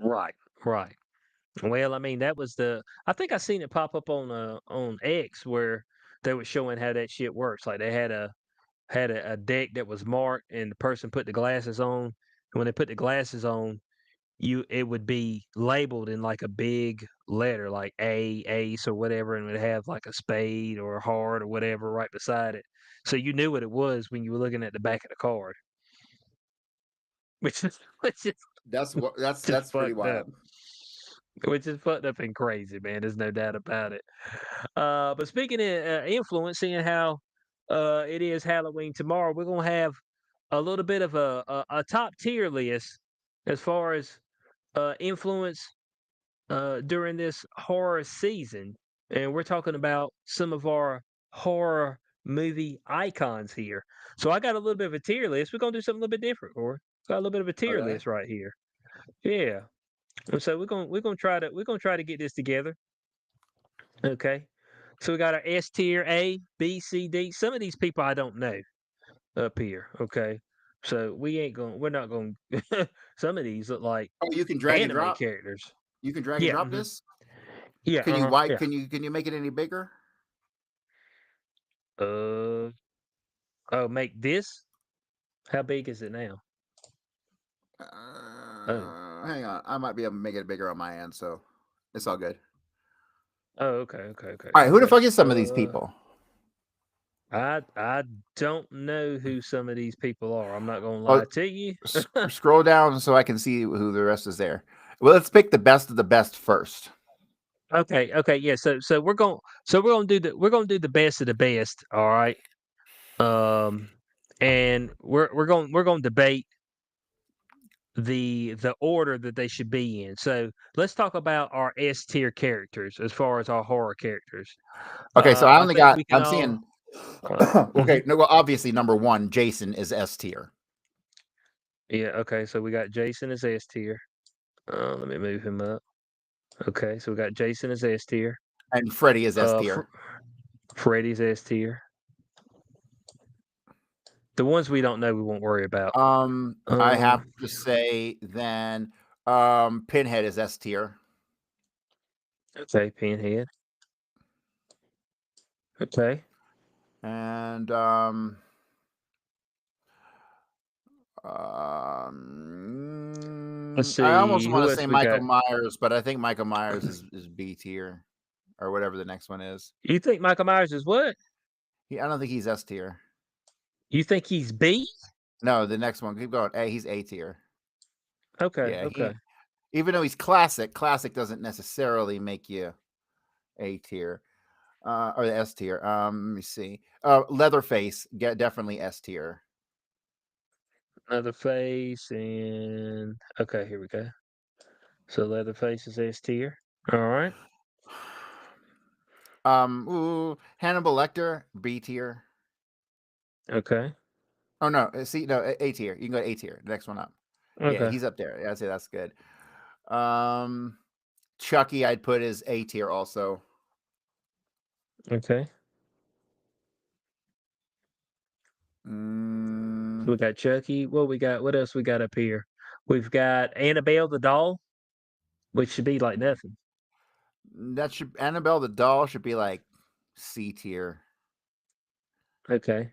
[SPEAKER 1] Right, right. Well, I mean, that was I think I seen it pop up on X where they were showing how that shit works. Like they had a deck that was marked, and the person put the glasses on. And when they put the glasses on, it would be labeled in like a big letter, like ace or whatever, and it would have like a spade or a heart or whatever right beside it. So you knew what it was when you were looking at the back of the card, which is
[SPEAKER 2] That's
[SPEAKER 1] just
[SPEAKER 2] pretty
[SPEAKER 1] fucked up.
[SPEAKER 2] wild.
[SPEAKER 1] Which is fucked up and crazy, man. There's no doubt about it. But speaking of influence, seeing how it is Halloween tomorrow, we're gonna have a little bit of a top tier list as far as influence during this horror season, and we're talking about some of our horror movie icons here. So I got a little bit of a tier list. We're gonna do something a little bit different, or got a little bit of a tier
[SPEAKER 2] Okay.
[SPEAKER 1] list right here. Yeah. And so we're gonna try to get this together. Okay. So we got our S tier A, B, C, D. Some of these people I don't know up here. Okay. So we're not going some of these look like
[SPEAKER 2] Oh, you can drag and
[SPEAKER 1] anime
[SPEAKER 2] drop.
[SPEAKER 1] characters.
[SPEAKER 2] You can drag and
[SPEAKER 1] Yeah.
[SPEAKER 2] drop this.
[SPEAKER 1] Yeah.
[SPEAKER 2] Can you
[SPEAKER 1] Yeah.
[SPEAKER 2] Can you make it any bigger?
[SPEAKER 1] Oh, make this? How big is it now? Oh.
[SPEAKER 2] Hang on, I might be able to make it bigger on my end, so it's all good.
[SPEAKER 1] Oh, okay.
[SPEAKER 2] All right, who the
[SPEAKER 1] Okay.
[SPEAKER 2] fuck is some of these people?
[SPEAKER 1] I don't know who some of these people are. I'm not gonna
[SPEAKER 2] Oh,
[SPEAKER 1] lie to you.
[SPEAKER 2] Scroll down so I can see who the rest is there. Well, let's pick the best of the best first.
[SPEAKER 1] Okay, yeah. So we're gonna do the best of the best. All right. And we're gonna debate the order that they should be in. So let's talk about our S tier characters as far as our horror characters.
[SPEAKER 2] Okay, so I only
[SPEAKER 1] think
[SPEAKER 2] got.
[SPEAKER 1] we can
[SPEAKER 2] I'm
[SPEAKER 1] all.
[SPEAKER 2] seeing. Okay, no. Well, obviously, number one, Jason is S tier.
[SPEAKER 1] Yeah. Okay. So we got Jason as S tier. Let me move him up. Okay. So we got Jason as S tier.
[SPEAKER 2] And Freddy is S tier.
[SPEAKER 1] Freddy's S tier. The ones we don't know, we won't worry about.
[SPEAKER 2] I have to say then, Pinhead is S tier.
[SPEAKER 1] Okay, Pinhead. Okay.
[SPEAKER 2] And
[SPEAKER 1] Let's
[SPEAKER 2] I almost
[SPEAKER 1] see,
[SPEAKER 2] want
[SPEAKER 1] who
[SPEAKER 2] to
[SPEAKER 1] else
[SPEAKER 2] say
[SPEAKER 1] we
[SPEAKER 2] Michael
[SPEAKER 1] got?
[SPEAKER 2] Myers, but I think Michael Myers is B tier or whatever the next one is.
[SPEAKER 1] You think Michael Myers is what?
[SPEAKER 2] I don't think he's S tier.
[SPEAKER 1] You think he's B?
[SPEAKER 2] No, the next one. Keep going. Hey, he's A tier.
[SPEAKER 1] Okay,
[SPEAKER 2] Yeah,
[SPEAKER 1] okay.
[SPEAKER 2] even though he's classic doesn't necessarily make you A tier. Or the S tier. Let me see. Leatherface, definitely S tier.
[SPEAKER 1] Leatherface and okay, here we go. So Leatherface is S tier. All right.
[SPEAKER 2] Hannibal Lecter, B tier.
[SPEAKER 1] Okay.
[SPEAKER 2] Oh no, see, no, A tier. You can go to A tier. The next one up. Yeah,
[SPEAKER 1] Okay.
[SPEAKER 2] he's up there. Yeah, I'd say that's good. Chucky, I'd put as A tier also.
[SPEAKER 1] Okay. We got Chucky. What else we got up here? We've got Annabelle the doll, which should be like nothing.
[SPEAKER 2] Annabelle the doll should be like C tier.
[SPEAKER 1] Okay.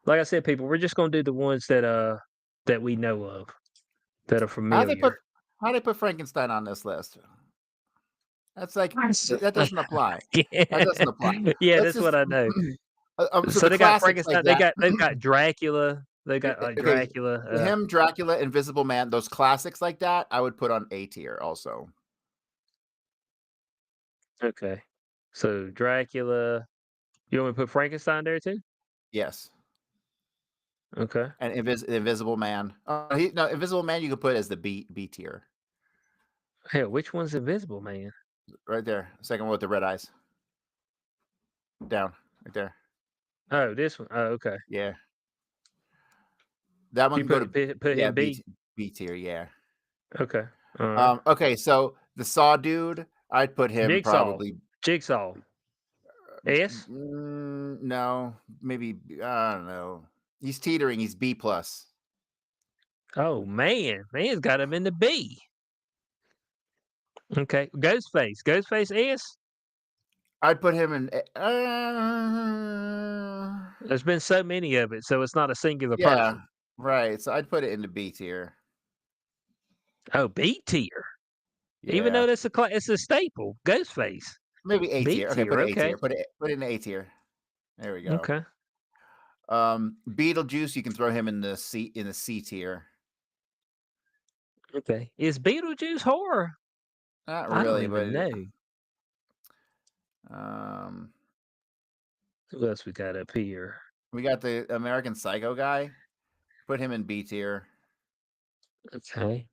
[SPEAKER 1] Like I said, people, we're just gonna do the ones that we know of, that are familiar.
[SPEAKER 2] How they put Frankenstein on this list? That's like that doesn't apply. That doesn't apply.
[SPEAKER 1] Yeah,
[SPEAKER 2] Let's
[SPEAKER 1] that's what I know.
[SPEAKER 2] So
[SPEAKER 1] So
[SPEAKER 2] the
[SPEAKER 1] they got
[SPEAKER 2] classics
[SPEAKER 1] Frankenstein.
[SPEAKER 2] like
[SPEAKER 1] They've got Dracula. They got like
[SPEAKER 2] Okay,
[SPEAKER 1] Dracula.
[SPEAKER 2] him, Dracula, Invisible Man, those classics like that, I would put on A tier also.
[SPEAKER 1] Okay. So Dracula. You want me to put Frankenstein there too?
[SPEAKER 2] Yes.
[SPEAKER 1] Okay.
[SPEAKER 2] And Invisible Man. No, Invisible Man you could put as the B tier.
[SPEAKER 1] Hell, which one's Invisible Man?
[SPEAKER 2] Right there. Second one with the red eyes. Down. Right there.
[SPEAKER 1] Oh, this one. Oh, okay.
[SPEAKER 2] Yeah. That one
[SPEAKER 1] You
[SPEAKER 2] can go to
[SPEAKER 1] put him B.
[SPEAKER 2] B tier. Yeah.
[SPEAKER 1] Okay. All right.
[SPEAKER 2] Okay. So the Saw dude, I'd put him
[SPEAKER 1] Jigsaw.
[SPEAKER 2] probably.
[SPEAKER 1] Jigsaw. S.
[SPEAKER 2] No, maybe I don't know. He's teetering. He's B plus.
[SPEAKER 1] Oh man, man's got him in the B. Okay. Ghostface. Ghostface S.
[SPEAKER 2] I'd put him in.
[SPEAKER 1] There's been so many of it, so it's not a singular
[SPEAKER 2] Yeah.
[SPEAKER 1] person.
[SPEAKER 2] Right. So I'd put it into B tier.
[SPEAKER 1] Oh, B tier.
[SPEAKER 2] Yeah.
[SPEAKER 1] Even though it's a staple. Ghostface.
[SPEAKER 2] Maybe A
[SPEAKER 1] B
[SPEAKER 2] tier. Okay, put
[SPEAKER 1] tier.
[SPEAKER 2] it A
[SPEAKER 1] Okay.
[SPEAKER 2] tier. Put it in A tier. There we go.
[SPEAKER 1] Okay.
[SPEAKER 2] Beetlejuice, you can throw him in the C tier.
[SPEAKER 1] Okay. Is Beetlejuice horror?
[SPEAKER 2] Not
[SPEAKER 1] I don't
[SPEAKER 2] really,
[SPEAKER 1] even
[SPEAKER 2] but
[SPEAKER 1] know. Who else we got up here?
[SPEAKER 2] we got the American Psycho guy. Put him in B tier.
[SPEAKER 1] Okay.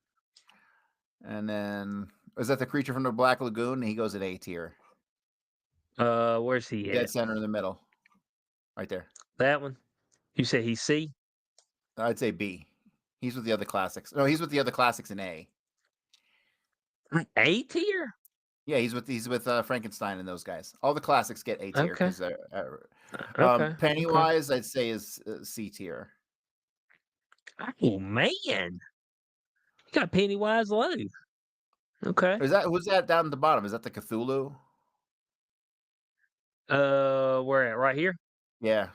[SPEAKER 2] And then is that the Creature from the Black Lagoon? He goes at A tier.
[SPEAKER 1] Where's he
[SPEAKER 2] Dead
[SPEAKER 1] at?
[SPEAKER 2] center in the middle. Right there.
[SPEAKER 1] That one? You said he's C?
[SPEAKER 2] I'd say B. He's with the other classics. No, he's with the other classics in A.
[SPEAKER 1] A tier?
[SPEAKER 2] Yeah, he's with Frankenstein and those guys. All the classics get A tier
[SPEAKER 1] Okay.
[SPEAKER 2] because
[SPEAKER 1] Okay.
[SPEAKER 2] Pennywise, I'd say is C tier.
[SPEAKER 1] Oh man. You got Pennywise low. Okay.
[SPEAKER 2] Who's that down at the bottom? Is that the Cthulhu?
[SPEAKER 1] Where at? Right here?
[SPEAKER 2] Yeah.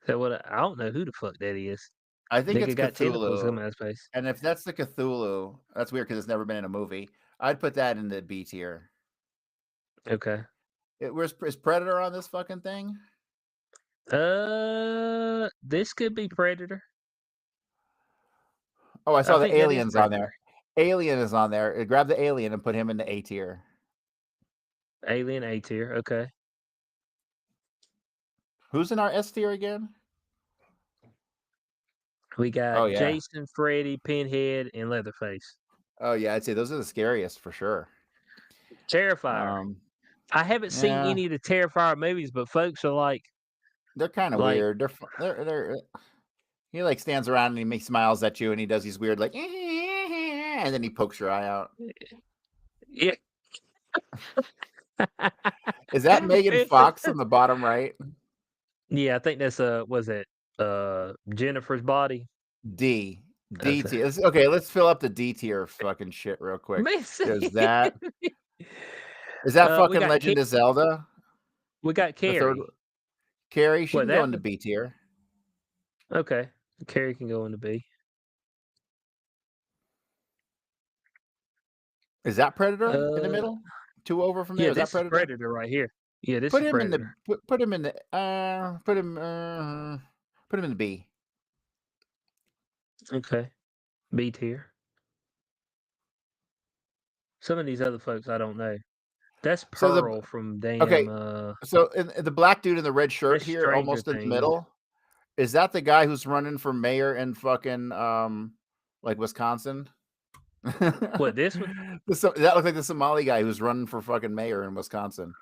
[SPEAKER 1] So what? I don't know who the fuck that is.
[SPEAKER 2] I think it's
[SPEAKER 1] got tentacles
[SPEAKER 2] Cthulhu.
[SPEAKER 1] coming out of space.
[SPEAKER 2] And if that's the Cthulhu, that's weird because it's never been in a movie. I'd put that in the B tier.
[SPEAKER 1] Okay.
[SPEAKER 2] Is Predator on this fucking thing?
[SPEAKER 1] This could be Predator.
[SPEAKER 2] Oh, I saw the
[SPEAKER 1] think that is
[SPEAKER 2] aliens on there.
[SPEAKER 1] Predator.
[SPEAKER 2] Alien is on there. Grab the alien and put him in the A tier.
[SPEAKER 1] Alien A tier. Okay.
[SPEAKER 2] Who's in our S tier again?
[SPEAKER 1] We got
[SPEAKER 2] Oh, yeah.
[SPEAKER 1] Jason, Freddy, Pinhead, and Leatherface.
[SPEAKER 2] Oh yeah, I'd say those are the scariest for sure.
[SPEAKER 1] Terrifier. I haven't seen
[SPEAKER 2] yeah.
[SPEAKER 1] any of the Terrifier movies, but folks are like,
[SPEAKER 2] They're kind of
[SPEAKER 1] like-
[SPEAKER 2] weird. They're he like stands around and he smiles at you and he does these weird like and then he pokes your eye out.
[SPEAKER 1] yeah.
[SPEAKER 2] Is that Megan Fox on the bottom right?
[SPEAKER 1] Yeah, I think that's was it Jennifer's Body?
[SPEAKER 2] D
[SPEAKER 1] Okay.
[SPEAKER 2] tier. Okay, let's fill up the D tier fucking shit real quick. There's that. Is that
[SPEAKER 1] we
[SPEAKER 2] fucking
[SPEAKER 1] got
[SPEAKER 2] Legend of Zelda?
[SPEAKER 1] We got
[SPEAKER 2] The third
[SPEAKER 1] Carrie.
[SPEAKER 2] Carrie, she
[SPEAKER 1] What,
[SPEAKER 2] can
[SPEAKER 1] that
[SPEAKER 2] go into
[SPEAKER 1] one?
[SPEAKER 2] B tier.
[SPEAKER 1] Okay. Carrie can go into B.
[SPEAKER 2] Is that Predator in the middle? 2 over from there.
[SPEAKER 1] Yeah,
[SPEAKER 2] Is that
[SPEAKER 1] this is Predator right here. Yeah, this
[SPEAKER 2] Put
[SPEAKER 1] is
[SPEAKER 2] him in
[SPEAKER 1] Predator.
[SPEAKER 2] the put him in the put him in the B.
[SPEAKER 1] Okay. B tier. Some of these other folks I don't know. That's
[SPEAKER 2] So the-
[SPEAKER 1] Pearl from damn
[SPEAKER 2] okay. So in the black dude in the red shirt
[SPEAKER 1] That's
[SPEAKER 2] here,
[SPEAKER 1] Stranger
[SPEAKER 2] almost in the
[SPEAKER 1] Things.
[SPEAKER 2] middle, is that the guy who's running for mayor in fucking like Wisconsin?
[SPEAKER 1] What, this one?
[SPEAKER 2] That looks like the Somali guy who's running for fucking mayor in Wisconsin.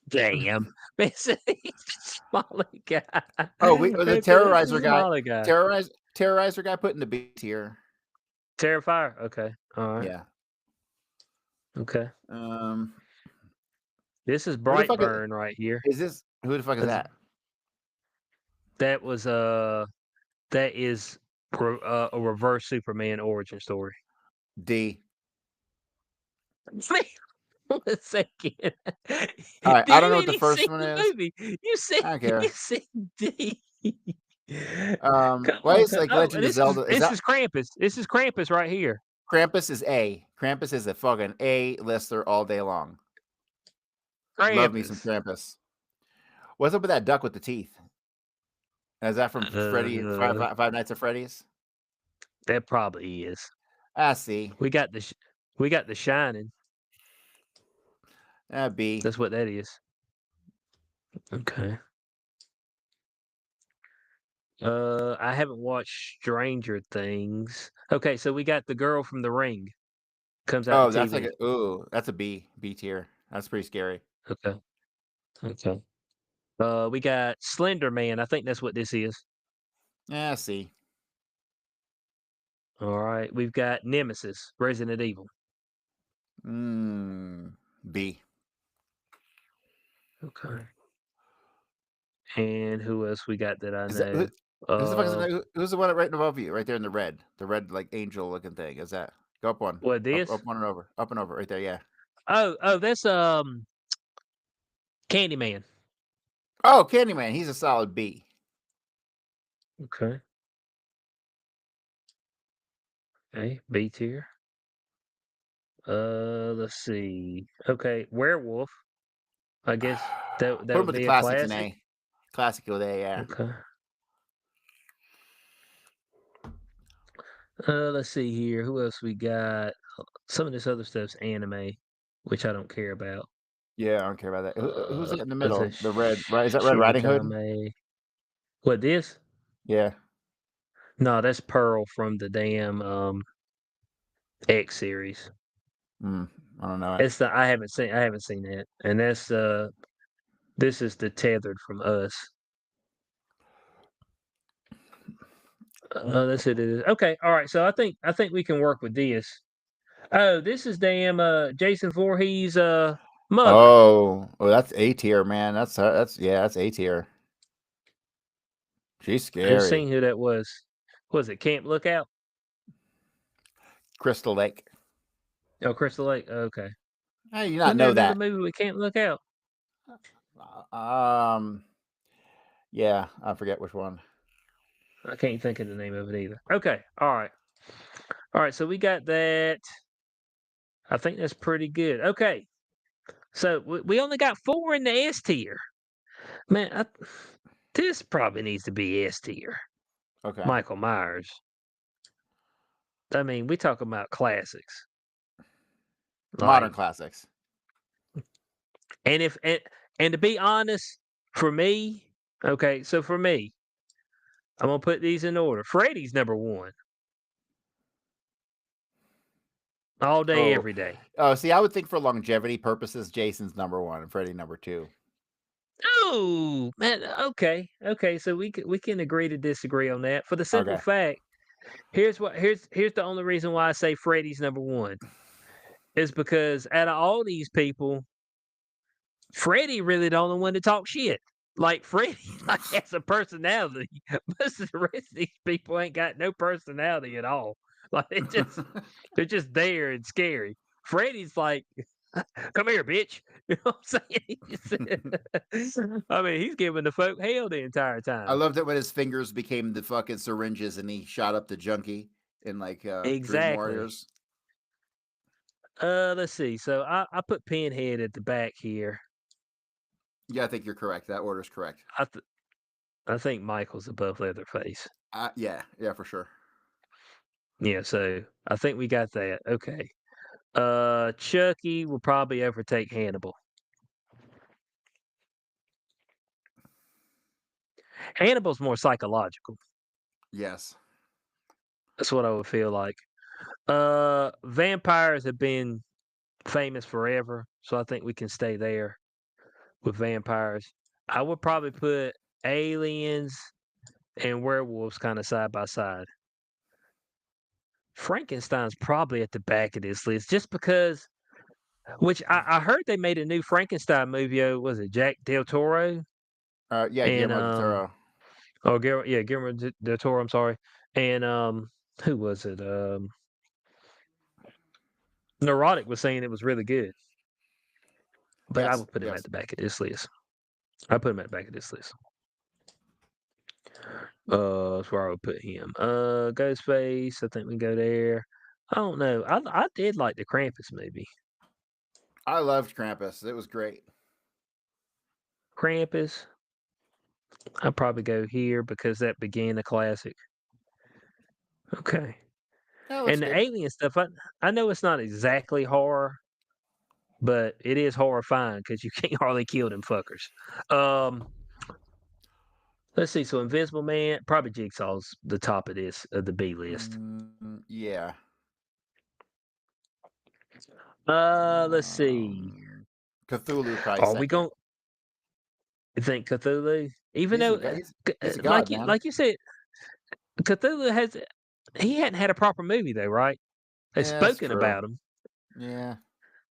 [SPEAKER 1] Damn. Smaller guy.
[SPEAKER 2] Oh, the
[SPEAKER 1] It's
[SPEAKER 2] terrorizer guy.
[SPEAKER 1] smaller guy.
[SPEAKER 2] Terrorizer guy put in the B tier.
[SPEAKER 1] Terrifier. Okay. All right.
[SPEAKER 2] Yeah.
[SPEAKER 1] Okay. This is
[SPEAKER 2] Who the fuck
[SPEAKER 1] Brightburn right here.
[SPEAKER 2] Is this who the fuck is that?
[SPEAKER 1] That was that is a reverse Superman origin story.
[SPEAKER 2] D.
[SPEAKER 1] Wait a second.
[SPEAKER 2] All right,
[SPEAKER 1] Do
[SPEAKER 2] I don't
[SPEAKER 1] you
[SPEAKER 2] know what the
[SPEAKER 1] even
[SPEAKER 2] first
[SPEAKER 1] see
[SPEAKER 2] one
[SPEAKER 1] the
[SPEAKER 2] is.
[SPEAKER 1] movie? You said
[SPEAKER 2] I don't care.
[SPEAKER 1] you said D.
[SPEAKER 2] Why is like Legend of Zelda?
[SPEAKER 1] This is Krampus. This is Krampus right here.
[SPEAKER 2] Krampus is A. Krampus is a fucking A lister all day long. Love me some Krampus. What's up with that duck with the teeth? Is that from Freddy Five Nights at Freddy's?
[SPEAKER 1] That probably is.
[SPEAKER 2] I see.
[SPEAKER 1] We got the Shining.
[SPEAKER 2] B.
[SPEAKER 1] That's what that is. Okay. I haven't watched Stranger Things. Okay, so we got the girl from The Ring. Comes out
[SPEAKER 2] Oh,
[SPEAKER 1] in
[SPEAKER 2] that's
[SPEAKER 1] TV.
[SPEAKER 2] like that's a B tier. That's pretty scary.
[SPEAKER 1] Okay. Okay. We got Slender Man. I think that's what this is.
[SPEAKER 2] Yeah, C.
[SPEAKER 1] All right. We've got Nemesis, Resident Evil.
[SPEAKER 2] B.
[SPEAKER 1] Okay. And who else we got that I
[SPEAKER 2] Is that
[SPEAKER 1] know?
[SPEAKER 2] who's the fuck is it? Who's the one right above you, right there in the red like angel looking thing? Is that go up one?
[SPEAKER 1] What this?
[SPEAKER 2] Up one and over, up and over, right there. Yeah.
[SPEAKER 1] Oh, that's Candyman.
[SPEAKER 2] Oh, Candyman. He's a solid B.
[SPEAKER 1] Okay. Okay, B tier. Let's see. Okay, Werewolf. I guess that
[SPEAKER 2] Put him
[SPEAKER 1] would
[SPEAKER 2] with the
[SPEAKER 1] be a
[SPEAKER 2] classics in
[SPEAKER 1] classic.
[SPEAKER 2] A. Classic with A. Yeah.
[SPEAKER 1] Okay. Let's see here. Who else we got? Some of this other stuff's anime, which I don't care about.
[SPEAKER 2] Yeah, I don't care about that. Who's that in the
[SPEAKER 1] What's
[SPEAKER 2] middle?
[SPEAKER 1] it?
[SPEAKER 2] The red, right? Is that Red Riding Hood?
[SPEAKER 1] Showtime. What this?
[SPEAKER 2] Yeah.
[SPEAKER 1] No, that's Pearl from the damn X series.
[SPEAKER 2] I don't know.
[SPEAKER 1] It's the I haven't seen that. And that's this is the Tethered from Us. That's it is. Okay, all right. So I think we can work with this. Oh, this is damn Jason Voorhees mother.
[SPEAKER 2] Oh, that's A tier, man. That's A tier. She's
[SPEAKER 1] Who's
[SPEAKER 2] scary.
[SPEAKER 1] seen who that was? Was it Camp Lookout?
[SPEAKER 2] Crystal Lake.
[SPEAKER 1] Oh, Crystal Lake. Okay.
[SPEAKER 2] How do you not
[SPEAKER 1] Wasn't
[SPEAKER 2] know
[SPEAKER 1] there
[SPEAKER 2] that?
[SPEAKER 1] another movie with Camp Lookout?
[SPEAKER 2] Yeah, I forget which one.
[SPEAKER 1] I can't think of the name of it either. Okay. All right. So we got that. I think that's pretty good. Okay. So we only got 4 in the S tier. Man, this probably needs to be S tier.
[SPEAKER 2] Okay.
[SPEAKER 1] Michael Myers. I mean, we talking about classics.
[SPEAKER 2] Modern classics.
[SPEAKER 1] And and to be honest, for me, okay, so for me, I'm gonna put these in order. Freddy's number 1. All day, every day.
[SPEAKER 2] Oh, see, I would think for longevity purposes, Jason's number 1 and Freddy number 2.
[SPEAKER 1] Oh man, okay. So we can agree to disagree on that. For the simple fact, here's the only reason why I say Freddy's number 1 is because out of all these people, Freddy really the only one to talk shit. Like Freddy has a personality. Most of the rest of these people ain't got no personality at all. Like they're just there and scary. Freddy's like, come here, bitch. You know what I'm saying? I mean, he's giving the folk hell the entire time.
[SPEAKER 2] I loved it when his fingers became the fucking syringes and he shot up the junkie in like Dream Warriors.
[SPEAKER 1] Let's see. So I put Pinhead at the back here.
[SPEAKER 2] Yeah, I think you're correct. That order's correct.
[SPEAKER 1] I think Michael's above Leatherface.
[SPEAKER 2] Yeah, for sure.
[SPEAKER 1] Yeah, so I think we got that. Okay. Chucky will probably overtake Hannibal. Hannibal's more psychological.
[SPEAKER 2] Yes.
[SPEAKER 1] That's what I would feel like. Vampires have been famous forever, so I think we can stay there with vampires. I would probably put aliens and werewolves kind of side by side. Frankenstein's probably at the back of this list just because, which I heard they made a new Frankenstein movie. Was it Jack Del Toro?
[SPEAKER 2] Yeah, Guillermo del Toro.
[SPEAKER 1] Oh, Guillermo del Toro. I'm sorry. And who was it? Neurotic was saying it was really good. But I would put him at the back of this list. I put him at the back of this list. That's where I would put him. Ghostface, I think we go there. I don't know. I did like the Krampus movie.
[SPEAKER 2] I loved Krampus. It was great.
[SPEAKER 1] Krampus. I'd probably go here because that began a classic. Okay. And the alien stuff, I know it's not exactly horror, but it is horrifying because you can't hardly kill them fuckers. Let's see. So Invisible Man, probably Jigsaw's the top of the B list.
[SPEAKER 2] Yeah.
[SPEAKER 1] Let's see.
[SPEAKER 2] Cthulhu probably
[SPEAKER 1] Are we
[SPEAKER 2] second.
[SPEAKER 1] going? You think Cthulhu? Even
[SPEAKER 2] He's
[SPEAKER 1] though,
[SPEAKER 2] a god. He's a
[SPEAKER 1] like
[SPEAKER 2] god, man.
[SPEAKER 1] like you said, Cthulhu has he hadn't had a proper movie though, right? They've
[SPEAKER 2] Yeah, that's
[SPEAKER 1] spoken
[SPEAKER 2] true.
[SPEAKER 1] about him.
[SPEAKER 2] Yeah.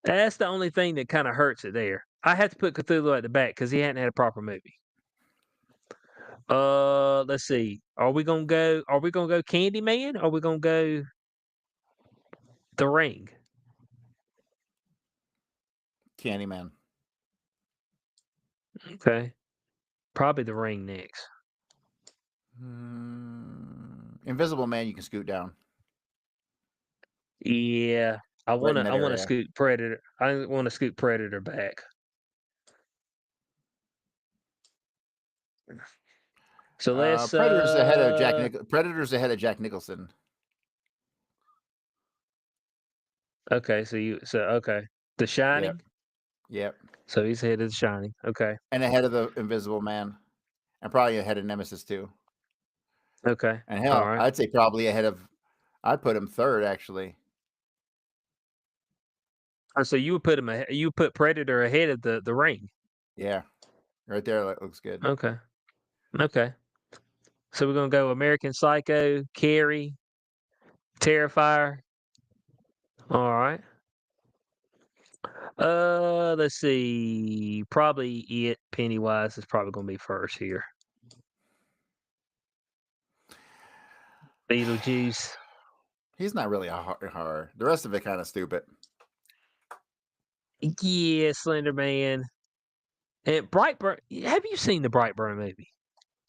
[SPEAKER 1] That's the only thing that kind of hurts it there. I had to put Cthulhu at the back because he hadn't had a proper movie. Let's see. Are we gonna go? Are we gonna go Candyman? Or are we gonna go The Ring?
[SPEAKER 2] Candyman.
[SPEAKER 1] Okay, probably The Ring next.
[SPEAKER 2] Invisible Man, you can scoot down.
[SPEAKER 1] Yeah, I
[SPEAKER 2] Right in
[SPEAKER 1] wanna
[SPEAKER 2] that
[SPEAKER 1] I wanna
[SPEAKER 2] area.
[SPEAKER 1] scoot Predator. I want to scoot Predator back. So let's
[SPEAKER 2] Predator's ahead of Predator's ahead of Jack Nicholson.
[SPEAKER 1] Okay, okay. The Shining.
[SPEAKER 2] Yep.
[SPEAKER 1] So he's ahead of The Shining. Okay.
[SPEAKER 2] And ahead of the Invisible Man. And probably ahead of Nemesis too.
[SPEAKER 1] Okay.
[SPEAKER 2] And
[SPEAKER 1] All
[SPEAKER 2] hell,
[SPEAKER 1] right.
[SPEAKER 2] I'd say probably ahead of I'd put him third actually.
[SPEAKER 1] Oh, so you would put him you put Predator ahead of the Ring.
[SPEAKER 2] Yeah. Right there that looks good.
[SPEAKER 1] Okay. Okay. So we're gonna go American Psycho, Carrie, Terrifier. All right. Let's see. Probably it. Pennywise is probably gonna be first here. Beetlejuice.
[SPEAKER 2] He's not really a horror. The rest of it kind of stupid.
[SPEAKER 1] Yeah, Slender Man. And Brightburn. Have you seen the Brightburn movie?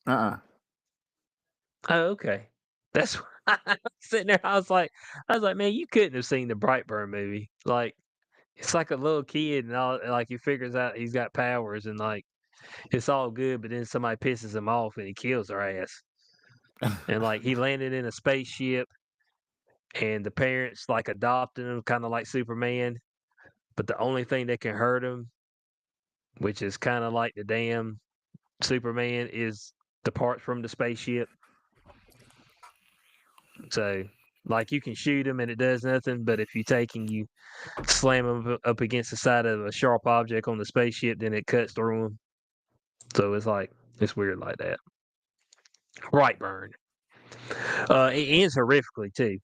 [SPEAKER 1] Oh, okay. That's why I was sitting there. I was like, man, you couldn't have seen the Brightburn movie. Like, it's like a little kid, and all like he figures out he's got powers, and like it's all good, but then somebody pisses him off, and he kills their ass. And like he landed in a spaceship, and the parents like adopted him, kind of like Superman. But the only thing that can hurt him, which is kind of like the damn Superman, is the parts from the spaceship. So, like, you can shoot him and it does nothing, but if you take and you slam him up against the side of a sharp object on the spaceship, then it cuts through him. So it's like it's weird like that. Brightburn. It ends horrifically too.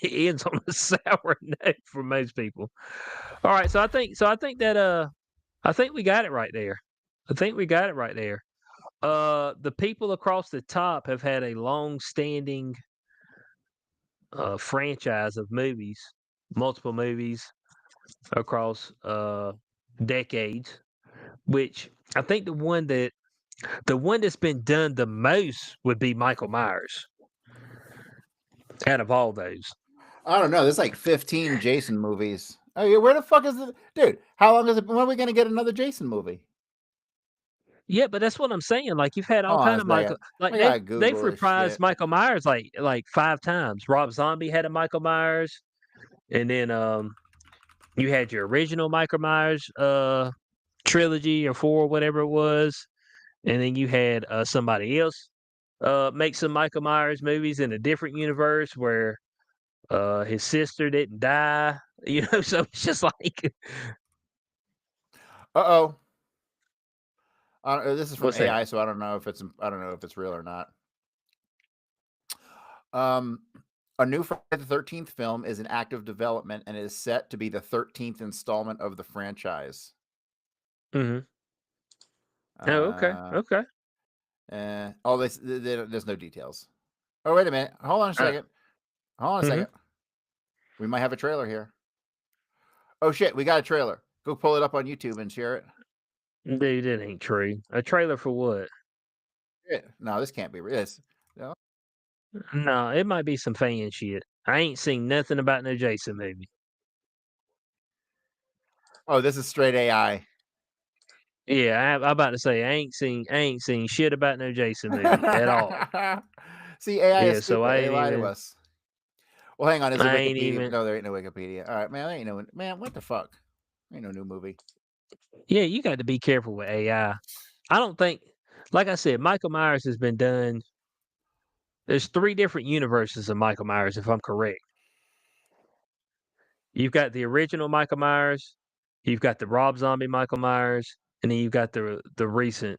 [SPEAKER 1] It ends on a sour note for most people. All right, so I think that I think we got it right there. I think we got it right there. The people across the top have had a long-standing franchise of movies, multiple movies across decades. Which I think the one that's been done the most would be Michael Myers. Out of all those,
[SPEAKER 2] I don't know. There's like 15 Jason movies. Oh yeah, where the fuck is it, dude? How long is it? When are we gonna get another Jason movie?
[SPEAKER 1] yeah, but that's what I'm saying. Like you've had all
[SPEAKER 2] Hold on
[SPEAKER 1] kind
[SPEAKER 2] a
[SPEAKER 1] of Michael,
[SPEAKER 2] second.
[SPEAKER 1] like
[SPEAKER 2] I gotta
[SPEAKER 1] they've
[SPEAKER 2] Google this
[SPEAKER 1] reprised
[SPEAKER 2] shit.
[SPEAKER 1] Michael Myers like 5 times. Rob Zombie had a Michael Myers, and then you had your original Michael Myers trilogy or 4, whatever it was, and then you had somebody else make some Michael Myers movies in a different universe where his sister didn't die. So it's just like
[SPEAKER 2] Uh-oh. This is from
[SPEAKER 1] what's that?
[SPEAKER 2] AI, so I don't know if it's real or not. A new Friday the 13th film is in active development and is set to be the 13th installment of the franchise.
[SPEAKER 1] Mm-hmm. Oh, okay. Okay.
[SPEAKER 2] There's no details. Oh, wait a minute. Hold on a second. We might have a trailer here. Oh shit, we got a trailer. Go pull it up on YouTube and share it.
[SPEAKER 1] Dude, it ain't true. A trailer for what?
[SPEAKER 2] No, this can't be real. No.
[SPEAKER 1] No, it might be some fan shit. I ain't seen nothing about no Jason movie.
[SPEAKER 2] Oh, this is straight AI.
[SPEAKER 1] Yeah, I'm about to say I ain't seen shit about no Jason movie at all.
[SPEAKER 2] See, AI
[SPEAKER 1] Yeah,
[SPEAKER 2] is
[SPEAKER 1] so
[SPEAKER 2] stupid.
[SPEAKER 1] I
[SPEAKER 2] They
[SPEAKER 1] ain't
[SPEAKER 2] lie to
[SPEAKER 1] even.
[SPEAKER 2] us. Well, hang on. Is it
[SPEAKER 1] I ain't
[SPEAKER 2] Wikipedia?
[SPEAKER 1] even.
[SPEAKER 2] No, there ain't no Wikipedia. All right, man. There ain't no man. What the fuck? Ain't no new movie.
[SPEAKER 1] Yeah, you got to be careful with AI. I don't think, like I said, Michael Myers has been done. There's 3 different universes of Michael Myers, if I'm correct. You've got the original Michael Myers, you've got the Rob Zombie Michael Myers, and then you've got the recent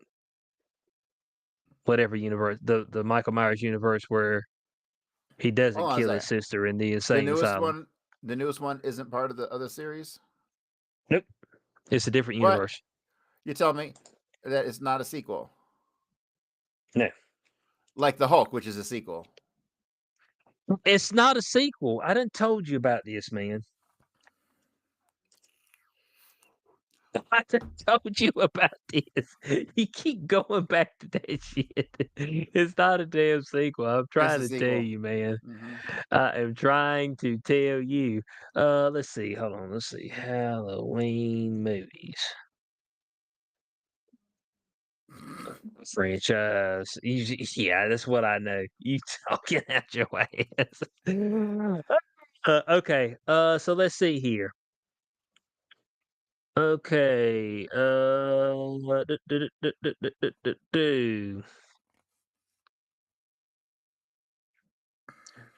[SPEAKER 1] whatever universe, the Michael Myers universe where he doesn't
[SPEAKER 2] Hold on a
[SPEAKER 1] kill his
[SPEAKER 2] second.
[SPEAKER 1] sister in the
[SPEAKER 2] The
[SPEAKER 1] insane
[SPEAKER 2] newest
[SPEAKER 1] asylum.
[SPEAKER 2] one isn't part of the other series.
[SPEAKER 1] Nope, it's a different
[SPEAKER 2] What?
[SPEAKER 1] universe.
[SPEAKER 2] You tell me that it's not a sequel,
[SPEAKER 1] No,
[SPEAKER 2] like the Hulk, which is a sequel.
[SPEAKER 1] it's not a sequel. I done told you about this, man. I done told you about this. You keep going back to that shit. It's not a damn sequel. I'm
[SPEAKER 2] It's
[SPEAKER 1] trying
[SPEAKER 2] a
[SPEAKER 1] to tell
[SPEAKER 2] sequel.
[SPEAKER 1] you, man.
[SPEAKER 2] Mm-hmm.
[SPEAKER 1] I am trying to tell you. Let's see. Hold on. Let's see. Halloween movies. Franchise. Yeah, that's what I know. You talking out your ass. Okay. So let's see here. Okay.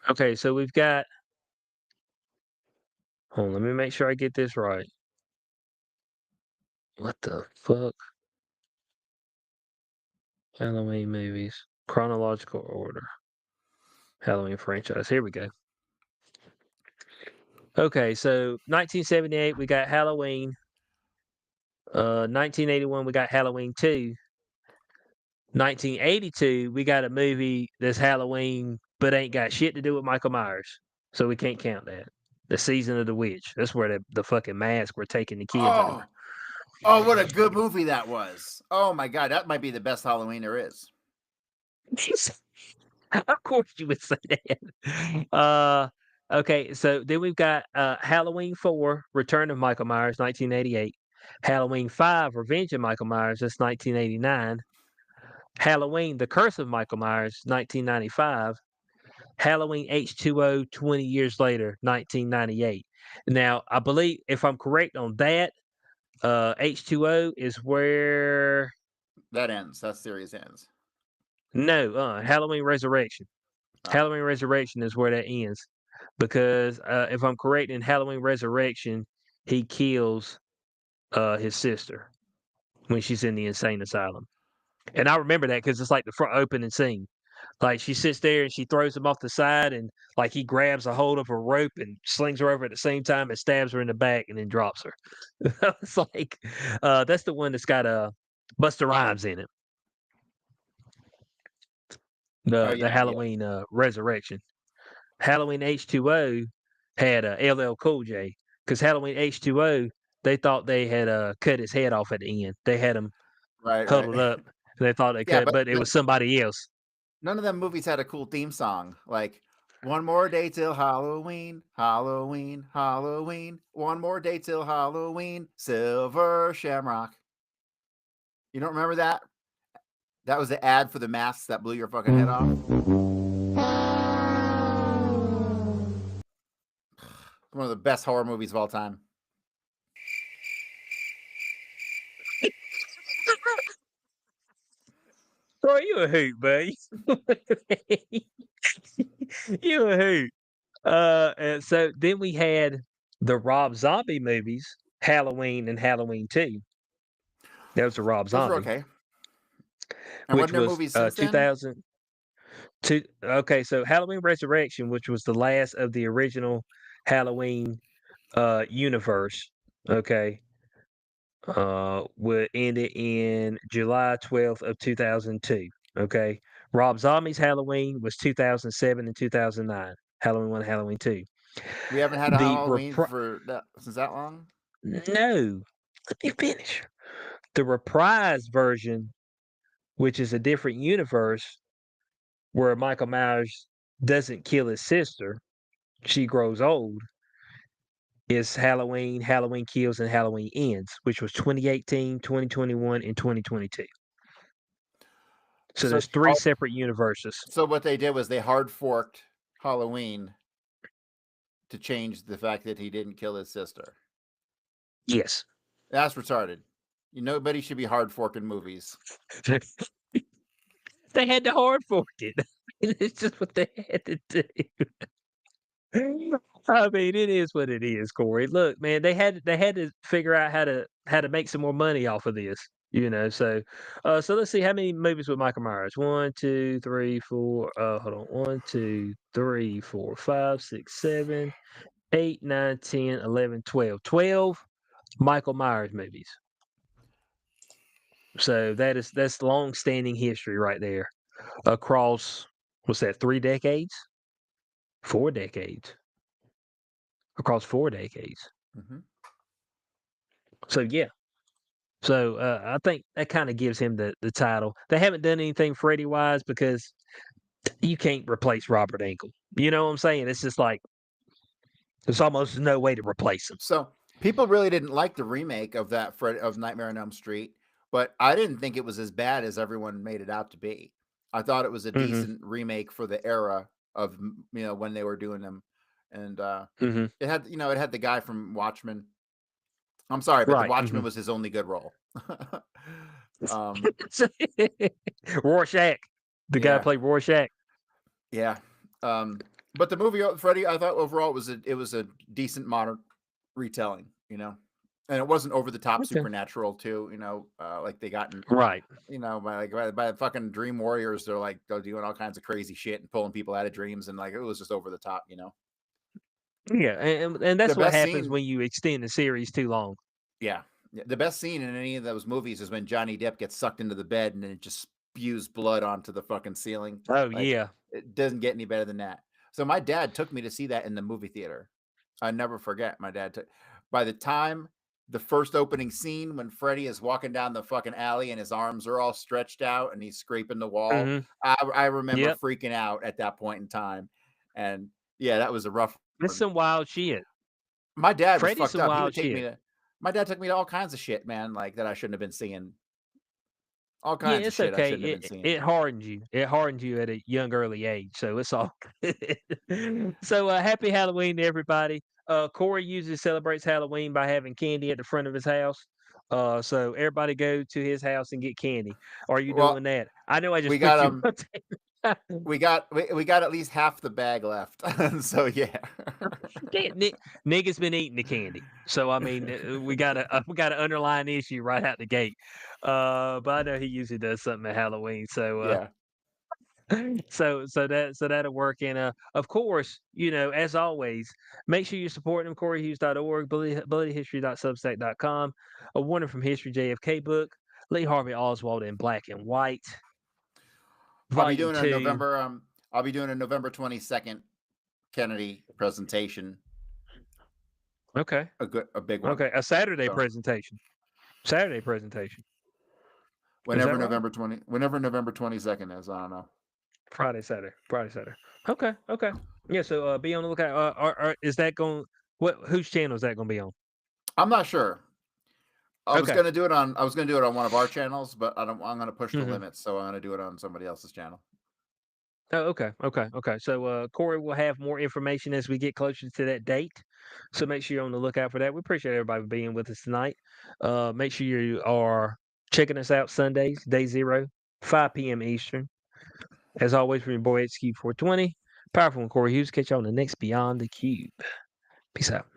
[SPEAKER 1] Okay, so we've got. Hold on, let me make sure I get this right. What the fuck? Halloween movies. Chronological order. Halloween franchise. Here we go. Okay, so 1978 we got Halloween. 1981 we got Halloween 2. 1982 we got a movie that's Halloween but ain't got shit to do with Michael Myers. So we can't count that. The Season of the Witch. That's where the fucking mask were taking the kids over.
[SPEAKER 2] Oh, what a good movie that was! Oh my god, that might be the best Halloween there is.
[SPEAKER 1] Of course you would say that. Okay, so then we've got Halloween 4, Return of Michael Myers, 1988. Halloween 5, Revenge of Michael Myers, that's 1989. Halloween, The Curse of Michael Myers, 1995. Halloween H2O, 20 years later, 1998. Now, I believe, if I'm correct on that, H2O is where.
[SPEAKER 2] That ends. That series ends.
[SPEAKER 1] No, Halloween Resurrection.
[SPEAKER 2] Oh.
[SPEAKER 1] Halloween Resurrection is where that ends. Because if I'm correct, in Halloween Resurrection, he kills his sister when she's in the insane asylum. And I remember that because it's like the front opening scene. Like she sits there and she throws him off the side, and like he grabs a hold of her rope and slings her over at the same time and stabs her in the back and then drops her. It's like that's the one that's got Busta Rhymes in it.
[SPEAKER 2] Oh
[SPEAKER 1] The
[SPEAKER 2] yeah.
[SPEAKER 1] Halloween Resurrection. Halloween H2O had LL Cool J because Halloween H2O they thought they had cut his head off at the end. They had him
[SPEAKER 2] Right.
[SPEAKER 1] huddled up. And they thought they
[SPEAKER 2] Yeah,
[SPEAKER 1] cut, but it was somebody else.
[SPEAKER 2] none of them movies had a cool theme song like "One More Day Till Halloween, Halloween, Halloween." One more day till Halloween, Silver Shamrock. You don't remember that? That was the ad for the masks that blew your fucking head off. One of the best horror movies of all time.
[SPEAKER 1] Bro, you a hoot, buddy. You a hoot. And so then we had the Rob Zombie movies, Halloween and Halloween 2. That was a Rob
[SPEAKER 2] Those were
[SPEAKER 1] Zombie,
[SPEAKER 2] okay. And
[SPEAKER 1] which
[SPEAKER 2] wasn't there
[SPEAKER 1] was
[SPEAKER 2] movies since then?
[SPEAKER 1] 2002. Okay, so Halloween Resurrection, which was the last of the original Halloween universe. Okay, would end it in July 12th of 2002. Okay, Rob Zombie's Halloween was 2007 and 2009. Halloween 1, Halloween 2.
[SPEAKER 2] We haven't had a Halloween since that long.
[SPEAKER 1] No, let me finish. The reprise version, which is a different universe where Michael Myers doesn't kill his sister, she grows old, is Halloween, Halloween Kills, and Halloween Ends, which was 2018, 2021, and 2022. So
[SPEAKER 2] So
[SPEAKER 1] there's three separate universes.
[SPEAKER 2] So what they did was they hard forked Halloween to change the fact that he didn't kill his sister.
[SPEAKER 1] Yes.
[SPEAKER 2] That's retarded. Nobody should be hard forking movies.
[SPEAKER 1] They had to hard fork it. It's just what they had to do. I mean, it is what it is, Corey. Look, man, they had to figure out how to make some more money off of this, you know. So, so let's see how many movies with Michael Myers. 1, 2, 3, 4. Hold on. 1, 2, 3, 4, 5, 6, 7, 8, 9, 10, 11, 12. 12 Michael Myers movies. So that's long-standing history right there across what's that? 3 decades, 4 decades, across 4 decades.
[SPEAKER 2] Mhm.
[SPEAKER 1] So yeah. So I think that kind of gives him the title. They haven't done anything Freddy wise because you can't replace Robert Engle. You know what I'm saying? It's just like there's almost no way to replace him.
[SPEAKER 2] So people really didn't like the remake of that of Nightmare on Elm Street, but I didn't think it was as bad as everyone made it out to be. I thought it was a
[SPEAKER 1] Hmm.
[SPEAKER 2] decent remake for the era of when they were doing them, and
[SPEAKER 1] Hmm.
[SPEAKER 2] it had it had the guy from Watchmen. I'm sorry, but the
[SPEAKER 1] Right.
[SPEAKER 2] Watchmen was his only good role. um,
[SPEAKER 1] Rorschach, the guy who
[SPEAKER 2] yeah,
[SPEAKER 1] played Rorschach.
[SPEAKER 2] yeah. But the movie Freddy, I thought overall it was a decent modern retelling, and it wasn't over the top
[SPEAKER 1] Okay.
[SPEAKER 2] supernatural too, like they got in,
[SPEAKER 1] Right.
[SPEAKER 2] by fucking Dream Warriors. They're like doing all kinds of crazy shit and pulling people out of dreams, and like it was just over the top.
[SPEAKER 1] Yeah, and that's
[SPEAKER 2] The
[SPEAKER 1] what
[SPEAKER 2] best
[SPEAKER 1] happens
[SPEAKER 2] scene,
[SPEAKER 1] when you extend the series too long.
[SPEAKER 2] yeah, the best scene in any of those movies is when Johnny Depp gets sucked into the bed and then it just spews blood onto the fucking ceiling.
[SPEAKER 1] Oh
[SPEAKER 2] Like
[SPEAKER 1] yeah.
[SPEAKER 2] it doesn't get any better than that. So my dad took me to see that in the movie theater. I never forget. My dad took. By the time the first opening scene when Freddy is walking down the fucking alley and his arms are all stretched out and he's scraping the wall,
[SPEAKER 1] Hmm.
[SPEAKER 2] I remember
[SPEAKER 1] Yep.
[SPEAKER 2] freaking out at that point in time. And yeah, that was a rough
[SPEAKER 1] That's
[SPEAKER 2] one.
[SPEAKER 1] some wild shit.
[SPEAKER 2] My dad was
[SPEAKER 1] Freddy's
[SPEAKER 2] fucked
[SPEAKER 1] some
[SPEAKER 2] up. He
[SPEAKER 1] wild
[SPEAKER 2] would take me
[SPEAKER 1] shit.
[SPEAKER 2] to. My dad took me to all kinds of shit, man, like that I shouldn't have been seeing. All
[SPEAKER 1] Yeah,
[SPEAKER 2] kinds of
[SPEAKER 1] it's
[SPEAKER 2] shit I
[SPEAKER 1] okay.
[SPEAKER 2] shouldn't have been
[SPEAKER 1] It
[SPEAKER 2] seeing.
[SPEAKER 1] it hardens you. It hardens you at a young, early age. So it's all good. So happy Halloween to everybody. Corey usually celebrates Halloween by having candy at the front of his house. So everybody go to his house and get candy. Are you
[SPEAKER 2] Well,
[SPEAKER 1] doing that? I know I
[SPEAKER 2] we
[SPEAKER 1] just
[SPEAKER 2] got
[SPEAKER 1] put you on
[SPEAKER 2] we got at least half the bag left. So yeah.
[SPEAKER 1] Yeah, niggas been eating the candy. So I mean, we got an underlying issue right out the gate. But I know he usually does something at Halloween. So
[SPEAKER 2] Yeah.
[SPEAKER 1] so that'll work. And of course, as always, make sure you're supporting them. CoreyHughes.org, BillyHistory.substack.com, A Warning from History JFK book, Lee Harvey Oswald in Black and White,
[SPEAKER 2] I'll be
[SPEAKER 1] Volume
[SPEAKER 2] doing a
[SPEAKER 1] 2.
[SPEAKER 2] November I'll be doing a November 22nd Kennedy presentation.
[SPEAKER 1] Okay.
[SPEAKER 2] A big one.
[SPEAKER 1] Okay. A Saturday
[SPEAKER 2] So
[SPEAKER 1] presentation. Saturday presentation. Is that right?
[SPEAKER 2] whenever November 22nd is, I don't know.
[SPEAKER 1] Friday, Saturday. Friday, Saturday. Okay. Okay. Yeah. So be on the lookout. Is that going? Whose channel is that going to be on?
[SPEAKER 2] I'm not sure. I was
[SPEAKER 1] Okay.
[SPEAKER 2] gonna do it on one of our channels, but I'm gonna push the
[SPEAKER 1] Mhm.
[SPEAKER 2] limits, so I'm gonna do it on somebody else's channel.
[SPEAKER 1] Oh, okay, okay, okay. So Corey will have more information as we get closer to that date. So make sure you're on the lookout for that. We appreciate everybody being with us tonight. Make sure you are checking us out Sundays, day 0, 5 p.m. Eastern. As always, from your boy HQ420, Powerful and Corey Hughes. Catch you on the next Beyond the Cube. Peace out.